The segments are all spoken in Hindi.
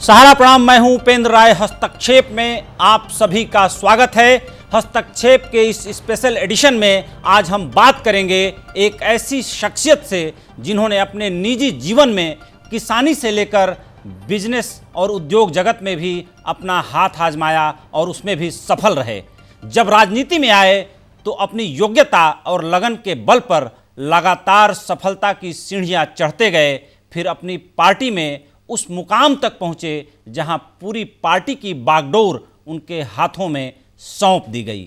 सहारा प्रणाम। मैं हूं उपेंद्र राय। हस्तक्षेप में आप सभी का स्वागत है। हस्तक्षेप के इस स्पेशल एडिशन में आज हम बात करेंगे एक ऐसी शख्सियत से जिन्होंने अपने निजी जीवन में किसानी से लेकर बिजनेस और उद्योग जगत में भी अपना हाथ आजमाया और उसमें भी सफल रहे। जब राजनीति में आए तो अपनी योग्यता और लगन के बल पर लगातार सफलता की सीढ़ियां चढ़ते गए। फिर अपनी पार्टी में उस मुकाम तक पहुंचे जहां पूरी पार्टी की बागडोर उनके हाथों में सौंप दी गई।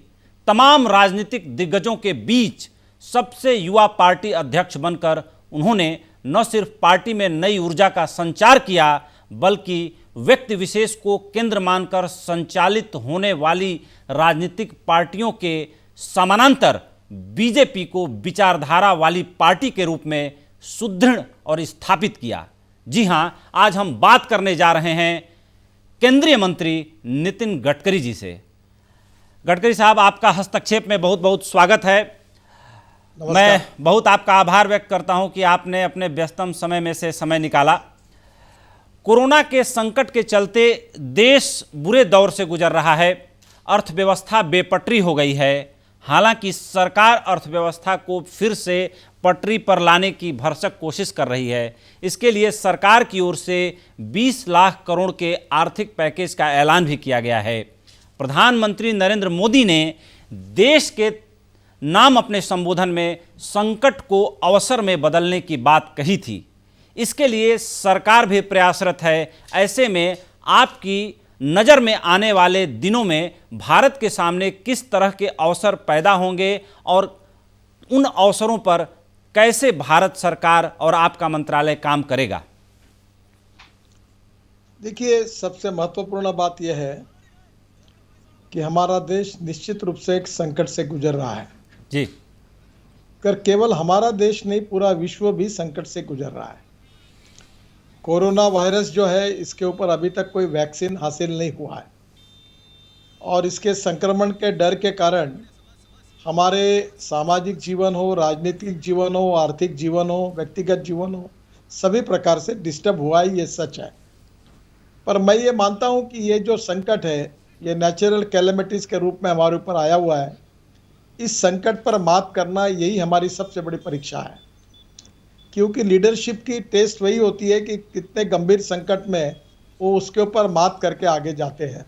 तमाम राजनीतिक दिग्गजों के बीच सबसे युवा पार्टी अध्यक्ष बनकर उन्होंने न सिर्फ पार्टी में नई ऊर्जा का संचार किया, बल्कि व्यक्ति विशेष को केंद्र मानकर संचालित होने वाली राजनीतिक पार्टियों के समानांतर बीजेपी को विचारधारा वाली पार्टी के रूप में सुदृढ़ और स्थापित किया। जी हां, आज हम बात करने जा रहे हैं केंद्रीय मंत्री नितिन गडकरी जी से। गडकरी साहब, आपका हस्तक्षेप में बहुत बहुत स्वागत है। मैं बहुत आपका आभार व्यक्त करता हूं कि आपने अपने व्यस्तम समय में से समय निकाला। कोरोना के संकट के चलते देश बुरे दौर से गुजर रहा है। अर्थव्यवस्था बेपटरी हो गई है। हालांकि सरकार अर्थव्यवस्था को फिर से पटरी पर लाने की भरसक कोशिश कर रही है। इसके लिए सरकार की ओर से 20 लाख करोड़ के आर्थिक पैकेज का ऐलान भी किया गया है। प्रधानमंत्री नरेंद्र मोदी ने देश के नाम अपने संबोधन में संकट को अवसर में बदलने की बात कही थी। इसके लिए सरकार भी प्रयासरत है। ऐसे में आपकी नज़र में आने वाले दिनों में भारत के सामने किस तरह के अवसर पैदा होंगे और उन अवसरों पर कैसे भारत सरकार और आपका मंत्रालय काम करेगा? देखिए, सबसे महत्वपूर्ण बात यह है कि हमारा देश निश्चित रूप से एक संकट से गुजर रहा है जी। कर केवल हमारा देश नहीं, पूरा विश्व भी संकट से गुजर रहा है। कोरोना वायरस जो है, इसके ऊपर अभी तक कोई वैक्सीन हासिल नहीं हुआ है और इसके संक्रमण के डर के कारण हमारे सामाजिक जीवन हो, राजनीतिक जीवन हो, आर्थिक जीवन हो, व्यक्तिगत जीवन हो, सभी प्रकार से डिस्टर्ब हुआ है। ये सच है। पर मैं ये मानता हूँ कि ये जो संकट है, ये नेचुरल कैलेमिटीज़ के रूप में हमारे ऊपर आया हुआ है। इस संकट पर मात करना यही हमारी सबसे बड़ी परीक्षा है, क्योंकि लीडरशिप की टेस्ट वही होती है कि कितने गंभीर संकट में वो उसके ऊपर मात करके आगे जाते हैं।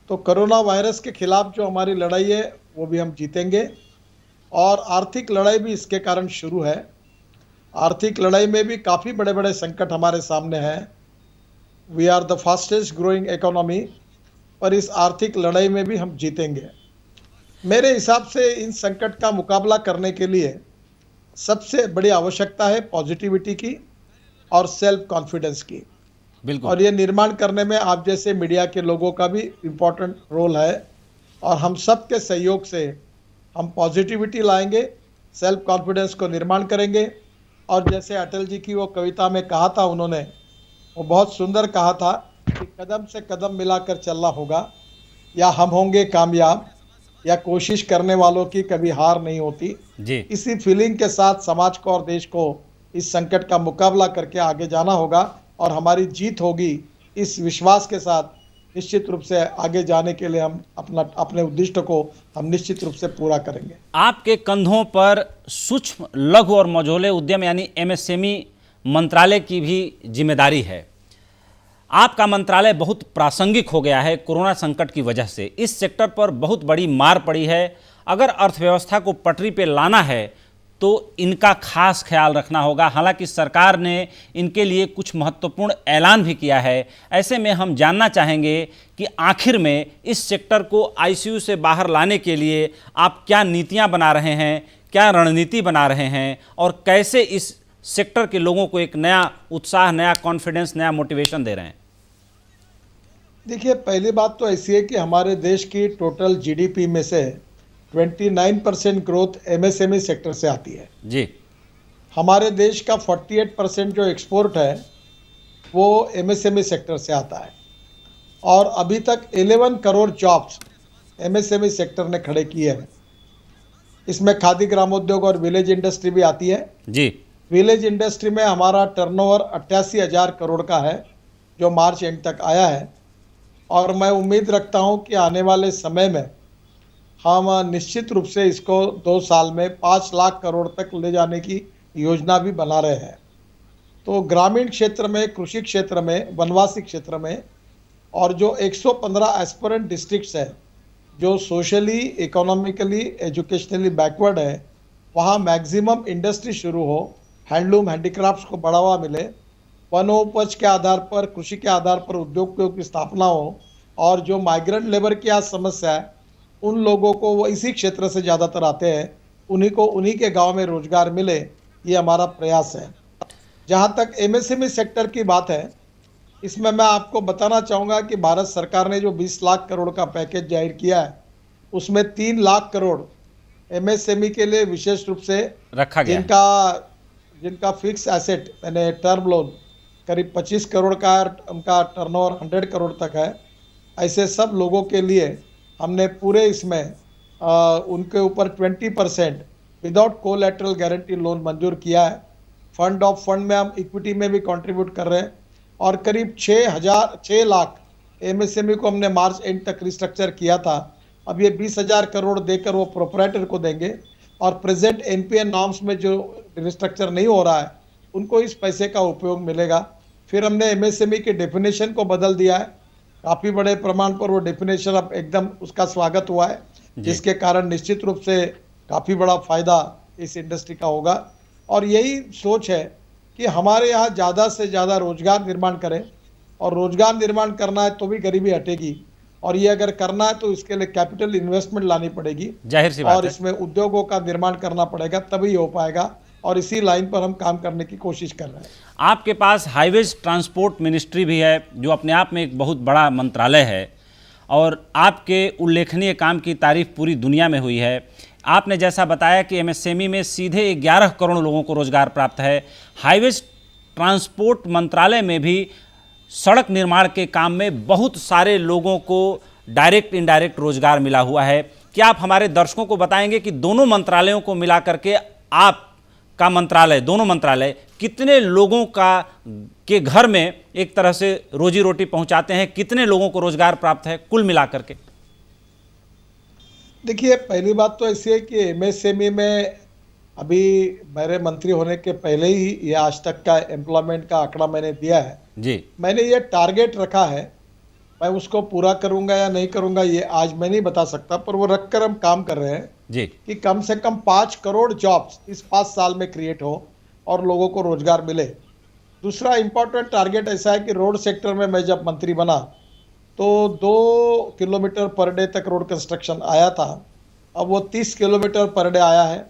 तो कोरोना वायरस के खिलाफ जो हमारी लड़ाई है वो भी हम जीतेंगे और आर्थिक लड़ाई भी इसके कारण शुरू है। आर्थिक लड़ाई में भी काफ़ी बड़े बड़े संकट हमारे सामने हैं। We are the fastest growing economy, पर इस आर्थिक लड़ाई में भी हम जीतेंगे। मेरे हिसाब से इन संकट का मुकाबला करने के लिए सबसे बड़ी आवश्यकता है पॉजिटिविटी की और सेल्फ कॉन्फिडेंस की। बिल्कुल। और ये निर्माण करने में आप जैसे मीडिया के लोगों का भी इम्पोर्टेंट रोल है और हम सब के सहयोग से हम पॉजिटिविटी लाएंगे, सेल्फ कॉन्फिडेंस को निर्माण करेंगे। और जैसे अटल जी की वो कविता में कहा था, उन्होंने वो बहुत सुंदर कहा था कि कदम से कदम मिलाकर चलना होगा, या हम होंगे कामयाब, या कोशिश करने वालों की कभी हार नहीं होती जी। इसी फीलिंग के साथ समाज को और देश को इस संकट का मुकाबला करके आगे जाना होगा और हमारी जीत होगी। इस विश्वास के साथ निश्चित रूप से आगे जाने के लिए हम अपने उद्दिष्ट को हम निश्चित रूप से पूरा करेंगे। आपके कंधों पर सूक्ष्म, लघु और मझोले उद्यम यानी एमएसएमई मंत्रालय की भी जिम्मेदारी है। आपका मंत्रालय बहुत प्रासंगिक हो गया है कोरोना संकट की वजह से। इस सेक्टर पर बहुत बड़ी मार पड़ी है। अगर अर्थव्यवस्था को पटरी पे लाना है तो इनका खास ख्याल रखना होगा। हालांकि सरकार ने इनके लिए कुछ महत्वपूर्ण ऐलान भी किया है। ऐसे में हम जानना चाहेंगे कि आखिर में इस सेक्टर को आईसीयू से बाहर लाने के लिए आप क्या नीतियां बना रहे हैं, क्या रणनीति बना रहे हैं और कैसे इस सेक्टर के लोगों को एक नया उत्साह, नया कॉन्फिडेंस, नया मोटिवेशन दे रहे हैं? देखिए, पहली बात तो ऐसी है कि हमारे देश की टोटल जीडीपी में से 29% ग्रोथ एमएसएमई सेक्टर से आती है जी। हमारे देश का 48% जो एक्सपोर्ट है वो एमएसएमई सेक्टर से आता है और अभी तक 11 करोड़ जॉब्स एमएसएमई सेक्टर ने खड़े किए हैं। इसमें खादी ग्रामोद्योग और विलेज इंडस्ट्री भी आती है जी। विलेज इंडस्ट्री में हमारा टर्नओवर 88,000 करोड़ का है जो मार्च एंड तक आया है। और मैं उम्मीद रखता हूं कि आने वाले समय में हम निश्चित रूप से इसको 2 साल में 5 लाख करोड़ तक ले जाने की योजना भी बना रहे हैं। तो ग्रामीण क्षेत्र में, कृषि क्षेत्र में, वनवासी क्षेत्र में और जो 115 एस्पिरेंट डिस्ट्रिक्ट्स हैं जो सोशली, इकोनॉमिकली, एजुकेशनली बैकवर्ड है, वहाँ मैक्सिमम इंडस्ट्री शुरू हो, हैंडलूम, हैंडीक्राफ्ट्स को बढ़ावा मिले, वनोपज के आधार पर, कृषि के आधार पर उद्योगों की स्थापना हो और जो माइग्रेंट लेबर की आज समस्या है, उन लोगों को, वो इसी क्षेत्र से ज़्यादातर आते हैं, उन्हीं को उन्हीं के गांव में रोजगार मिले, ये हमारा प्रयास है। जहां तक एमएसएमई सेक्टर की बात है, इसमें मैं आपको बताना चाहूँगा कि भारत सरकार ने जो 20 लाख करोड़ का पैकेज जाहिर किया है, उसमें 3 लाख करोड़ एमएसएमई के लिए विशेष रूप से रखा गया है। जिनका फिक्स एसेट यानी टर्म लोन करीब 25 करोड़ का है, उनका टर्नओवर 100 करोड़ तक है, ऐसे सब लोगों के लिए हमने पूरे इसमें उनके ऊपर 20% विदाउट कोलैटरल गारंटी लोन मंजूर किया है। फंड ऑफ फंड में हम इक्विटी में भी कंट्रीब्यूट कर रहे हैं और करीब 6 लाख एमएसएमई को हमने मार्च एंड तक रिस्ट्रक्चर किया था। अब ये 20,000 करोड़ देकर वो प्रोपराइटर को देंगे और प्रेजेंट एनपीए नॉर्म्स में जो रिस्ट्रक्चर नहीं हो रहा है, उनको इस पैसे का उपयोग मिलेगा। फिर हमने एमएसएमई के डेफिनेशन को बदल दिया है, काफ़ी बड़े प्रमाण पर वो डेफिनेशन अब एकदम उसका स्वागत हुआ है, जिसके कारण निश्चित रूप से काफ़ी बड़ा फायदा इस इंडस्ट्री का होगा। और यही सोच है कि हमारे यहाँ ज़्यादा से ज़्यादा रोजगार निर्माण करें, और रोजगार निर्माण करना है तो भी गरीबी हटेगी, और ये अगर करना है तो इसके लिए कैपिटल इन्वेस्टमेंट लानी पड़ेगी, जाहिर सी बात और है। इसमें उद्योगों का निर्माण करना पड़ेगा, तभी हो पाएगा। और इसी लाइन पर हम काम करने की कोशिश कर रहे हैं। आपके पास हाईवेज ट्रांसपोर्ट मिनिस्ट्री भी है, जो अपने आप में एक बहुत बड़ा मंत्रालय है, और आपके उल्लेखनीय काम की तारीफ पूरी दुनिया में हुई है। आपने जैसा बताया कि एमएसएमई में सीधे 11 करोड़ लोगों को रोजगार प्राप्त है। हाईवेज ट्रांसपोर्ट मंत्रालय में भी सड़क निर्माण के काम में बहुत सारे लोगों को डायरेक्ट इनडायरेक्ट रोजगार मिला हुआ है। क्या आप हमारे दर्शकों को बताएंगे कि दोनों मंत्रालयों को मिला करके आपका मंत्रालय, दोनों मंत्रालय कितने लोगों के घर में एक तरह से रोजी रोटी पहुंचाते हैं, कितने लोगों को रोजगार प्राप्त है कुल मिलाकर के? देखिए, पहली बात तो ऐसी है कि एमएसएमई में अभी मेरे मंत्री होने के पहले ही ये आज तक का एम्प्लॉयमेंट का आंकड़ा मैंने दिया है जी। मैंने ये टारगेट रखा है, मैं उसको पूरा करूंगा या नहीं करूंगा ये आज मैं नहीं बता सकता, पर वो रखकर हम काम कर रहे हैं जी कि कम से कम 5 करोड़ जॉब्स इस 5 साल में क्रिएट हो और लोगों को रोजगार मिले। दूसरा इंपॉर्टेंट टारगेट ऐसा है कि रोड सेक्टर में मैं जब मंत्री बना तो 2 किलोमीटर पर डे तक रोड कंस्ट्रक्शन आया था, अब वो 30 किलोमीटर पर डे आया है।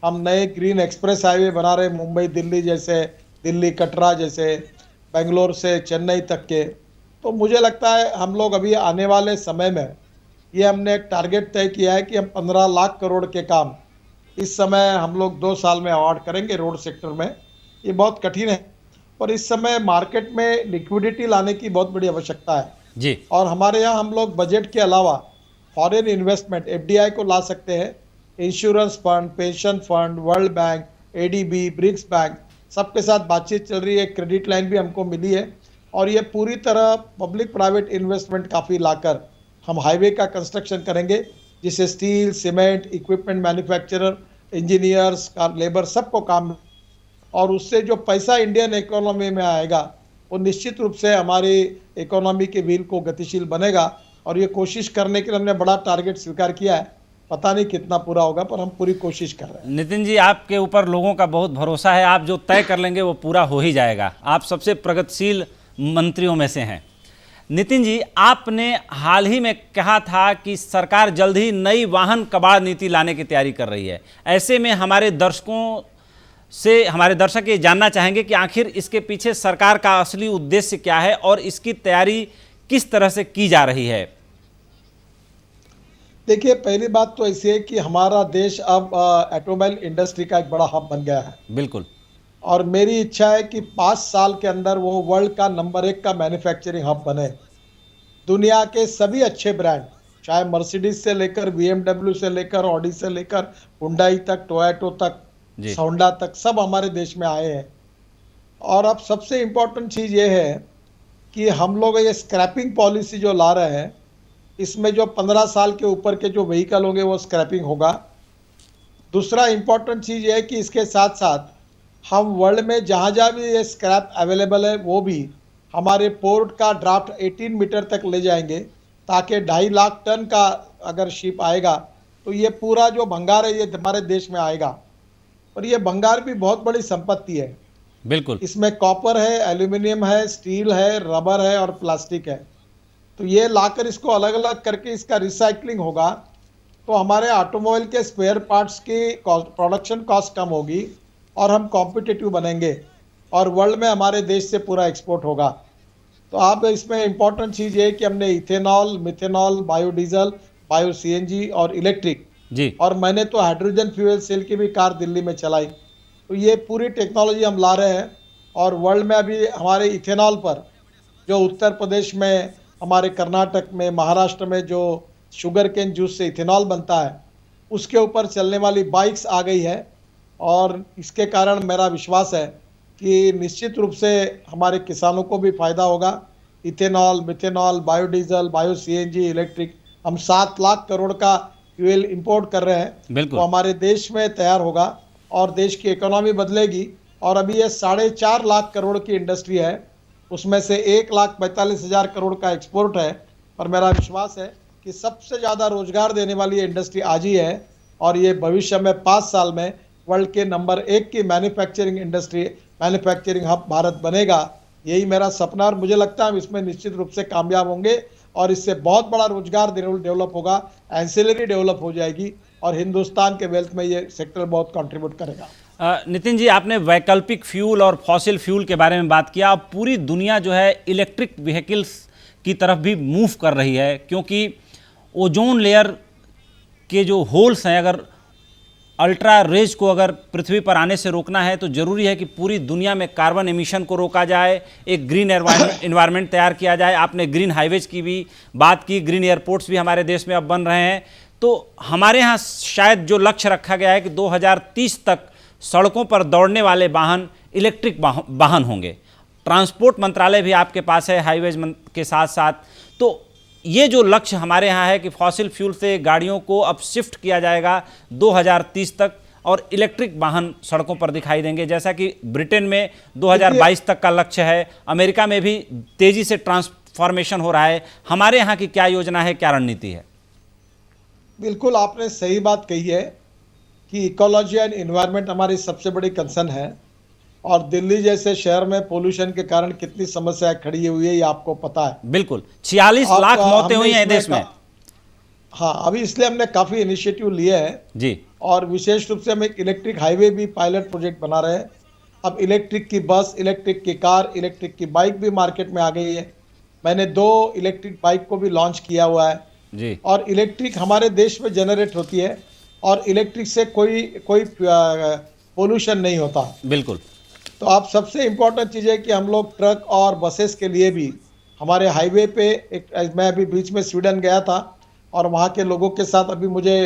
हम नए ग्रीन एक्सप्रेस हाईवे बना रहे, मुंबई दिल्ली जैसे, दिल्ली कटरा जैसे, बेंगलोर से चेन्नई तक के। तो मुझे लगता है हम लोग अभी आने वाले समय में ये हमने एक टारगेट तय किया है कि हम 15 लाख करोड़ के काम इस समय हम लोग 2 साल में अवार्ड करेंगे रोड सेक्टर में। ये बहुत कठिन है, पर इस समय मार्केट में लिक्विडिटी लाने की बहुत बड़ी आवश्यकता है जी। और हमारे यहाँ हम लोग बजट के अलावा फॉरेन इन्वेस्टमेंट, एफडीआई को ला सकते हैं। Insurance fund, pension fund, World Bank, ADB, BRICS bank, सबके साथ बातचीत चल रही है। क्रेडिट लाइन भी हमको मिली है और ये पूरी तरह पब्लिक प्राइवेट इन्वेस्टमेंट काफ़ी लाकर हम हाईवे का कंस्ट्रक्शन करेंगे, जिससे steel, cement, equipment manufacturer, engineers का लेबर सबको काम, और उससे जो पैसा इंडियन इकोनॉमी में आएगा वो निश्चित रूप से हमारी इकोनॉमी के व्हील को गतिशील बनेगा। और ये कोशिश करने के लिए हमने बड़ा टारगेट स्वीकार किया है, पता नहीं कितना पूरा होगा, पर हम पूरी कोशिश कर रहे हैं। नितिन जी, आपके ऊपर लोगों का बहुत भरोसा है, आप जो तय कर लेंगे वो पूरा हो ही जाएगा। आप सबसे प्रगतिशील मंत्रियों में से हैं। नितिन जी, आपने हाल ही में कहा था कि सरकार जल्द ही नई वाहन कबाड़ नीति लाने की तैयारी कर रही है। ऐसे में हमारे दर्शक ये जानना चाहेंगे कि आखिर इसके पीछे सरकार का असली उद्देश्य क्या है और इसकी तैयारी किस तरह से की जा रही है? देखिए, पहली बात तो ऐसी है कि हमारा देश अब ऑटोमोबाइल इंडस्ट्री का एक बड़ा हब बन गया है। बिल्कुल। और मेरी इच्छा है कि 5 साल के अंदर वो वर्ल्ड का नंबर 1 का मैन्युफैक्चरिंग हब बने। दुनिया के सभी अच्छे ब्रांड, चाहे मर्सिडीज से लेकर BMW से लेकर ऑडी से लेकर हुंडई तक, टोयोटो तक, होंडा तक, सब हमारे देश में आए हैं। और अब सबसे इम्पोर्टेंट चीज़ ये है कि हम लोग ये स्क्रैपिंग पॉलिसी जो ला रहे हैं, इसमें जो 15 साल के ऊपर के जो व्हीकल होंगे वो स्क्रैपिंग होगा। दूसरा इम्पोर्टेंट चीज़ ये है कि इसके साथ साथ हम वर्ल्ड में जहाँ जहाँ भी ये स्क्रैप अवेलेबल है वो भी हमारे पोर्ट का ड्राफ्ट 18 मीटर तक ले जाएंगे, ताकि 2.5 लाख टन का अगर शिप आएगा तो ये पूरा जो भंगार है ये हमारे देश में आएगा। और ये भंगार भी बहुत बड़ी संपत्ति है। बिल्कुल। इसमें कॉपर है, एल्यूमिनियम है, स्टील है, रबर है और प्लास्टिक है। तो ये लाकर इसको अलग अलग करके इसका रिसाइकलिंग होगा तो हमारे ऑटोमोबाइल के स्पेयर पार्ट्स की प्रोडक्शन कॉस्ट कम होगी और हम कॉम्पिटिटिव बनेंगे और वर्ल्ड में हमारे देश से पूरा एक्सपोर्ट होगा। तो आप इसमें इम्पोर्टेंट चीज़ ये है कि हमने ethanol, methanol, biodiesel, bio CNG और इलेक्ट्रिक जी। और मैंने तो हाइड्रोजन फ्यूल सेल की भी कार दिल्ली में चलाई। तो ये पूरी टेक्नोलॉजी हम ला रहे हैं और वर्ल्ड में अभी हमारे इथेनॉल पर जो उत्तर प्रदेश में, हमारे कर्नाटक में, महाराष्ट्र में जो शुगर केन जूस से इथेनॉल बनता है उसके ऊपर चलने वाली बाइक्स आ गई है। और इसके कारण मेरा विश्वास है कि निश्चित रूप से हमारे किसानों को भी फायदा होगा। Ethanol, methanol, biodiesel, bio CNG, electric, हम 7 लाख करोड़ का फ्यूल इंपोर्ट कर रहे हैं। बिल्कुल। तो हमारे देश में तैयार होगा और देश की इकोनॉमी बदलेगी। और अभी ये 4.5 लाख करोड़ की इंडस्ट्री है, उसमें से 1,45,000 करोड़ का एक्सपोर्ट है। और मेरा विश्वास है कि सबसे ज़्यादा रोजगार देने वाली ये इंडस्ट्री आज ही है और ये भविष्य में 5 साल में वर्ल्ड के नंबर 1 की manufacturing industry, manufacturing hub Bharat बनेगा। यही मेरा सपना और मुझे लगता है हम इसमें निश्चित रूप से कामयाब होंगे और इससे बहुत बड़ा रोजगार डेवलप होगा, एंसिलरी डेवलप हो जाएगी और हिंदुस्तान के वेल्थ में ये सेक्टर बहुत कंट्रीब्यूट करेगा। नितिन जी, आपने वैकल्पिक फ्यूल और फॉसिल फ्यूल के बारे में बात किया। अब पूरी दुनिया जो है इलेक्ट्रिक व्हीकल्स की तरफ भी मूव कर रही है, क्योंकि ओजोन लेयर के जो होल्स हैं, अगर अल्ट्रा रेज को अगर पृथ्वी पर आने से रोकना है तो ज़रूरी है कि पूरी दुनिया में कार्बन एमिशन को रोका जाए, एक ग्रीन एनवायरनमेंट तैयार किया जाए। आपने ग्रीन हाईवेज की भी बात की, ग्रीन एयरपोर्ट्स भी हमारे देश में अब बन रहे हैं। तो हमारे यहाँ शायद जो लक्ष्य रखा गया है कि 2030 तक सड़कों पर दौड़ने वाले वाहन इलेक्ट्रिक वाहन होंगे। ट्रांसपोर्ट मंत्रालय भी आपके पास है हाईवेज के साथ साथ। तो ये जो लक्ष्य हमारे यहाँ है कि फॉसिल फ्यूल से गाड़ियों को अब शिफ्ट किया जाएगा 2030 तक और इलेक्ट्रिक वाहन सड़कों पर दिखाई देंगे, जैसा कि ब्रिटेन में 2022 तक का लक्ष्य है। अमेरिका में भी तेजी से ट्रांसफॉर्मेशन हो रहा है। हमारे यहाँ की क्या योजना है, क्या रणनीति है? बिल्कुल आपने सही बात कही है कि इकोलॉजी एंड एनवायरनमेंट हमारी सबसे बड़ी कंसर्न है और दिल्ली जैसे शहर में पोल्यूशन के कारण कितनी समस्याएं खड़ी हुई है ये आपको पता है। बिल्कुल, 46 लाख मौतें हुई हैं देश में। हाँ, अभी इसलिए हमने काफ़ी इनिशिएटिव लिए हैं जी। और विशेष रूप से हम एक इलेक्ट्रिक हाईवे भी पायलट प्रोजेक्ट बना रहे हैं। अब इलेक्ट्रिक की बस, इलेक्ट्रिक की कार, इलेक्ट्रिक की बाइक भी मार्केट में आ गई है। मैंने 2 इलेक्ट्रिक बाइक को भी लॉन्च किया हुआ है जी। और इलेक्ट्रिक हमारे देश में जनरेट होती है और इलेक्ट्रिक से कोई पोल्यूशन नहीं होता। बिल्कुल। तो आप सबसे इम्पोर्टेंट चीज़ है कि हम लोग ट्रक और बसेस के लिए भी हमारे हाईवे पे मैं अभी बीच में स्वीडन गया था और वहाँ के लोगों के साथ अभी मुझे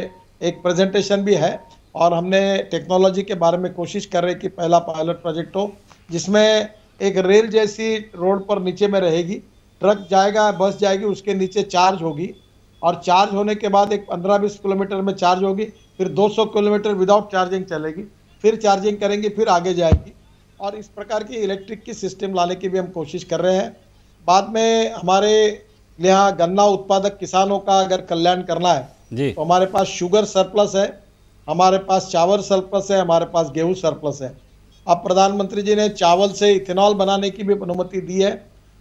एक प्रेजेंटेशन भी है और हमने टेक्नोलॉजी के बारे में कोशिश कर रहे कि पहला पायलट प्रोजेक्ट हो जिसमें एक रेल जैसी रोड पर नीचे में रहेगी, ट्रक जाएगा, बस जाएगी, उसके नीचे चार्ज होगी और चार्ज होने के बाद एक 15-20 किलोमीटर में चार्ज होगी, फिर 200 किलोमीटर विदाउट चार्जिंग चलेगी, फिर चार्जिंग करेंगे, फिर आगे जाएगी। और इस प्रकार की इलेक्ट्रिक की सिस्टम लाने की भी हम कोशिश कर रहे हैं। बाद में हमारे यहाँ गन्ना उत्पादक किसानों का अगर कल्याण करना है जी, तो हमारे पास शुगर सरप्लस है, हमारे पास चावल सरप्लस है, हमारे पास गेहूं सरप्लस है। अब प्रधानमंत्री जी ने चावल से इथेनॉल बनाने की भी अनुमति दी है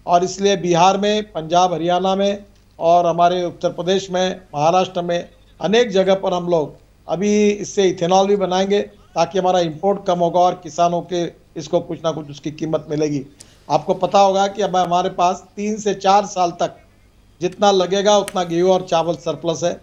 और इसलिए बिहार में, पंजाब, हरियाणा में और हमारे उत्तर प्रदेश में, महाराष्ट्र में अनेक जगह पर हम लोग अभी इससे इथेनॉल भी बनाएंगे ताकि हमारा इंपोर्ट कम होगा और किसानों के इसको कुछ ना कुछ उसकी कीमत मिलेगी। आपको पता होगा कि अब हमारे पास 3 से 4 साल तक जितना लगेगा उतना गेहूँ और चावल सरप्लस है,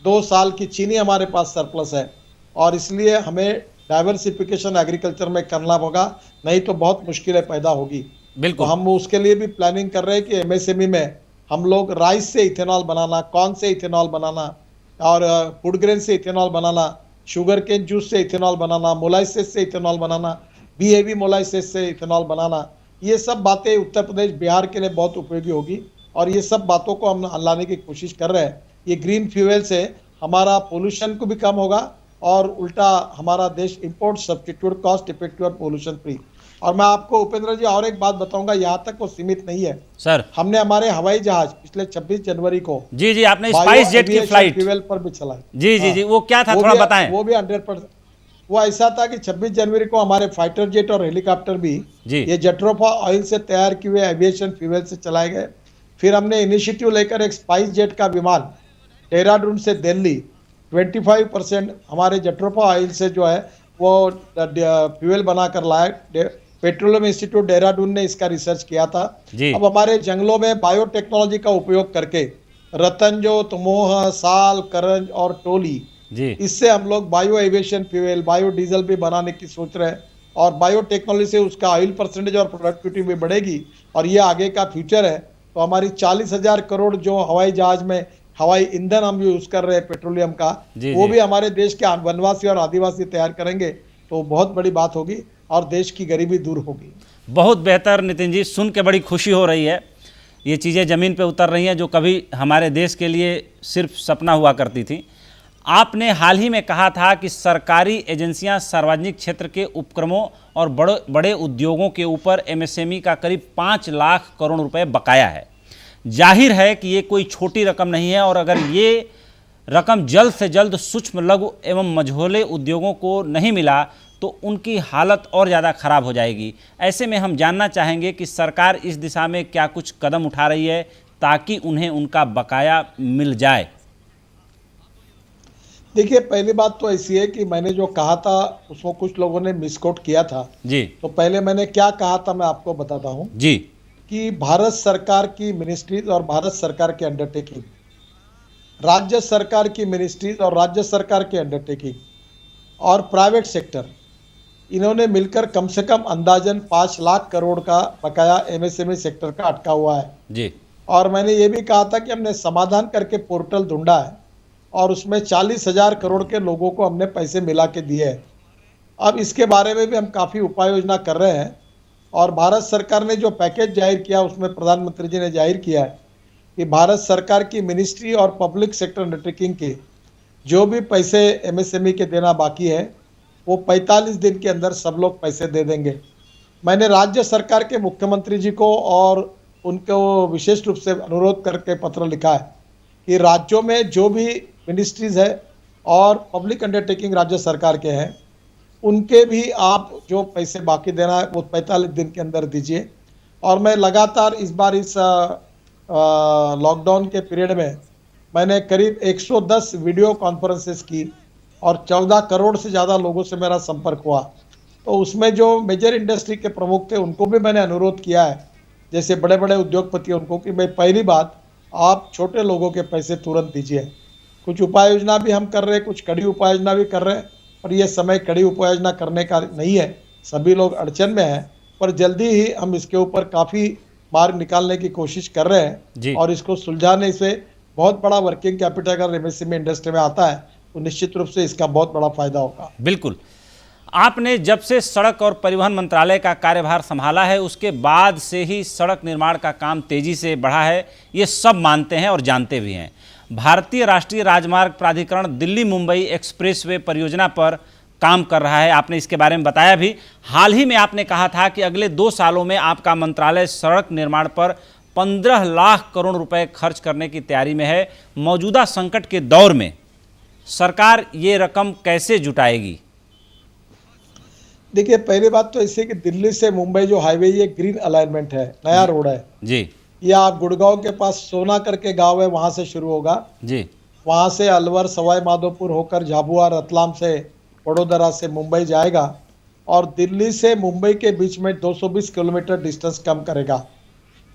2 साल की चीनी हमारे पास सरप्लस है और इसलिए हमें डाइवर्सिफिकेशन एग्रीकल्चर में करना होगा, नहीं तो बहुत मुश्किलें पैदा होगी। बिल्कुल। तो हम उसके लिए भी प्लानिंग कर रहे हैं कि एमएसएमई में हम लोग राइस से इथेनॉल बनाना, कॉर्न से इथेनॉल बनाना और फूड ग्रेन से इथेनॉल बनाना, शुगर केन जूस से इथेनॉल बनाना, मोलाइसिस से इथेनॉल बनाना, बीहेवी मोलाइसिस से इथेनॉल बनाना ये सब बातें उत्तर प्रदेश बिहार के लिए बहुत उपयोगी होगी और ये सब बातों को हम लाने की कोशिश कर रहे हैं। ये ग्रीन फ्यूल से हमारा पोल्यूशन को भी कम होगा और उल्टा हमारा देश इंपोर्ट सब्स्टिट्यूट कॉस्ट इफेक्टिव और पोल्यूशन फ्री। और मैं आपको उपेंद्र जी और एक बात बताऊंगा, यहाँ तक वो सीमित नहीं है सर। हमने हमारे हवाई जहाज पिछले 26 जनवरी को जी जी, आपने स्पाइस जेट की फ्लाइट फ्यूल पर भी चलाई। जी जी जी, वो क्या था थोड़ा बताएं। वो भी 100%। वो ऐसा था कि 26 जनवरी को हमारे फाइटर जेट और हेलीकॉप्टर भी ये जेट्रोफा ऑयल से तैयार किए हुए एविएशन फ्यूल से चलाए गए। फिर हमने इनिशिएटिव लेकर एक स्पाइस जेट का विमान देहरादून से दिल्ली 25% हमारे जेट्रोफा ऑयल से जो है वो फ्यूल बनाकर लाया। पेट्रोलियम इंस्टीट्यूट देहरादून ने इसका रिसर्च किया था। अब हमारे जंगलों में बायोटेक्नोलॉजी का उपयोग करके रतनजोत, मोह, साल, करंज और टोली, इससे हम लोग bio aviation fuel, bio diesel भी बनाने की सोच रहे हैं और बायोटेक्नोलॉजी से उसका ऑयल परसेंटेज और प्रोडक्टिविटी भी बढ़ेगी और ये आगे का फ्यूचर है। तो हमारी 40,000 करोड़ जो हवाई जहाज में हवाई ईंधन हम यूज कर रहे हैं पेट्रोलियम का, वो भी हमारे देश के वनवासी और आदिवासी तैयार करेंगे तो बहुत बड़ी बात होगी और देश की गरीबी दूर होगी। बहुत बेहतर नितिन जी, सुन के बड़ी खुशी हो रही है। ये चीज़ें ज़मीन पे उतर रही हैं जो कभी हमारे देश के लिए सिर्फ सपना हुआ करती थी। आपने हाल ही में कहा था कि सरकारी एजेंसियां सार्वजनिक क्षेत्र के उपक्रमों और बड़े उद्योगों के ऊपर एमएसएमई का करीब 5 लाख करोड़ रुपए बकाया है। जाहिर है कि ये कोई छोटी रकम नहीं है और अगर ये रकम जल्द से जल्द सूक्ष्म, लघु एवं मझोले उद्योगों को नहीं मिला तो उनकी हालत और ज़्यादा खराब हो जाएगी। ऐसे में हम जानना चाहेंगे कि सरकार इस दिशा में क्या कुछ कदम उठा रही है ताकि उन्हें उनका बकाया मिल जाए। देखिए, पहली बात तो ऐसी है कि मैंने जो कहा था उसको कुछ लोगों ने मिसकोट किया था जी। तो पहले मैंने क्या कहा था मैं आपको बताता हूं जी कि भारत सरकार की मिनिस्ट्रीज और भारत सरकार के अंडरटेकिंग, राज्य सरकार की मिनिस्ट्रीज और राज्य सरकार के अंडरटेकिंग और प्राइवेट सेक्टर, इन्होंने मिलकर कम से कम अंदाजन 5 लाख करोड़ का बकाया एमएसएमई सेक्टर का अटका हुआ है जी। और मैंने ये भी कहा था कि हमने समाधान करके पोर्टल ढूंढा है और उसमें 40,000 करोड़ के लोगों को हमने पैसे मिला के दिए हैं। अब इसके बारे में भी हम काफ़ी उपाय योजना कर रहे हैं और भारत सरकार ने जो पैकेज जाहिर किया उसमें प्रधानमंत्री जी ने जाहिर किया है कि भारत सरकार की मिनिस्ट्री और पब्लिक सेक्टर अंडरटेकिंग के जो भी पैसे एमएसएमई के देना बाकी है वो 45 दिन के अंदर सब लोग पैसे दे देंगे। मैंने राज्य सरकार के मुख्यमंत्री जी को और उनको विशेष रूप से अनुरोध करके पत्र लिखा है कि राज्यों में जो भी मिनिस्ट्रीज है और पब्लिक अंडरटेकिंग राज्य सरकार के हैं उनके भी आप जो पैसे बाकी देना है वो 45 दिन के अंदर दीजिए। और मैं लगातार इस बार इस लॉकडाउन के पीरियड में मैंने करीब 110 वीडियो कॉन्फ्रेंसेस की और 14 करोड़ से ज़्यादा लोगों से मेरा संपर्क हुआ। तो उसमें जो मेजर इंडस्ट्री के प्रमुख थे उनको भी मैंने अनुरोध किया है, जैसे बड़े बड़े उद्योगपति, उनको कि भाई पहली बात आप छोटे लोगों के पैसे तुरंत दीजिए। कुछ उपाय योजना भी हम कर रहे हैं, कुछ कड़ी उपाय योजना भी कर रहे हैं, पर यह समय कड़ी उपाय योजना करने का नहीं है। सभी लोग अड़चन में हैं, पर जल्दी ही हम इसके ऊपर काफ़ी मार्ग निकालने की कोशिश कर रहे हैं और इसको सुलझाने से बहुत बड़ा वर्किंग कैपिटल अगर एमएसएमई इंडस्ट्री में आता है तो निश्चित रूप से इसका बहुत बड़ा फायदा होगा। बिल्कुल। आपने जब से सड़क और परिवहन मंत्रालय का कार्यभार संभाला है उसके बाद से ही सड़क निर्माण का काम तेजी से बढ़ा है, ये सब मानते हैं और जानते भी हैं। भारतीय राष्ट्रीय राजमार्ग प्राधिकरण दिल्ली मुंबई एक्सप्रेसवे परियोजना पर काम कर रहा है, आपने इसके बारे में बताया भी। हाल ही में आपने कहा था कि अगले 2 सालों में आपका मंत्रालय सड़क निर्माण पर 15 लाख करोड़ रुपए खर्च करने की तैयारी में है। मौजूदा संकट के दौर में सरकार ये रकम कैसे जुटाएगी? देखिए, पहली बात तो ऐसे कि दिल्ली से मुंबई जो हाईवे ये ग्रीन अलाइनमेंट है, नया रोड है जी। ये आप गुड़गांव के पास सोना करके गांव है वहां से शुरू होगा जी। वहां से अलवर, सवाई माधोपुर होकर झाबुआ, रतलाम से, वडोदरा से मुंबई जाएगा और दिल्ली से मुंबई के बीच में 220 किलोमीटर डिस्टेंस कम करेगा।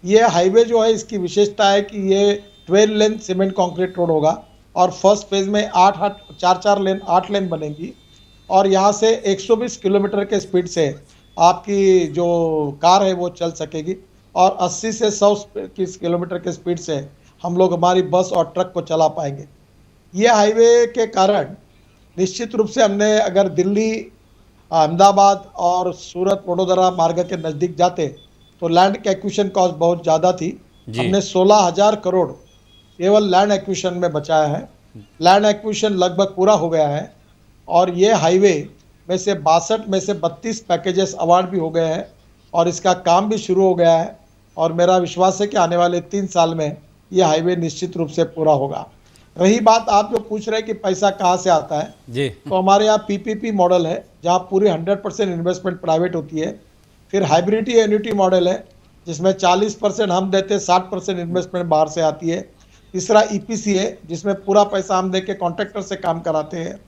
ये हाईवे जो है इसकी विशेषता है कि ये 12 लेन सीमेंट कंक्रीट रोड होगा और फर्स्ट फेज में 8 लेन बनेंगी और यहाँ से 120 किलोमीटर के स्पीड से आपकी जो कार है वो चल सकेगी और 80 से 100 किलोमीटर के स्पीड से हम लोग हमारी बस और ट्रक को चला पाएंगे। ये हाईवे के कारण निश्चित रूप से हमने अगर दिल्ली, अहमदाबाद और सूरत, वडोदरा मार्ग के नज़दीक जाते तो लैंड की एक्विजिशन कॉस्ट बहुत ज़्यादा थी। जी। हमने 16,000 करोड़ केवल लैंड एक्विजिशन में बचाया है। लैंड एक्विजिशन लगभग पूरा हो गया है और ये हाईवे में से 62 में से 32 पैकेजेस अवार्ड भी हो गए हैं और इसका काम भी शुरू हो गया है और मेरा विश्वास है कि आने वाले 3 साल में ये हाईवे निश्चित रूप से पूरा होगा। रही बात आप जो पूछ रहे हैं कि पैसा कहाँ से आता है, जी। तो हमारे यहाँ पीपीपी मॉडल है जहाँ पूरी 100% इन्वेस्टमेंट प्राइवेट होती है। फिर हाइब्रिड एन्युटी मॉडल है जिसमें 40% हम देते हैं, 60% इन्वेस्टमेंट बाहर से आती है। तीसरा ईपीसी है जिसमें पूरा पैसा हम दे के कॉन्ट्रैक्टर से काम कराते हैं।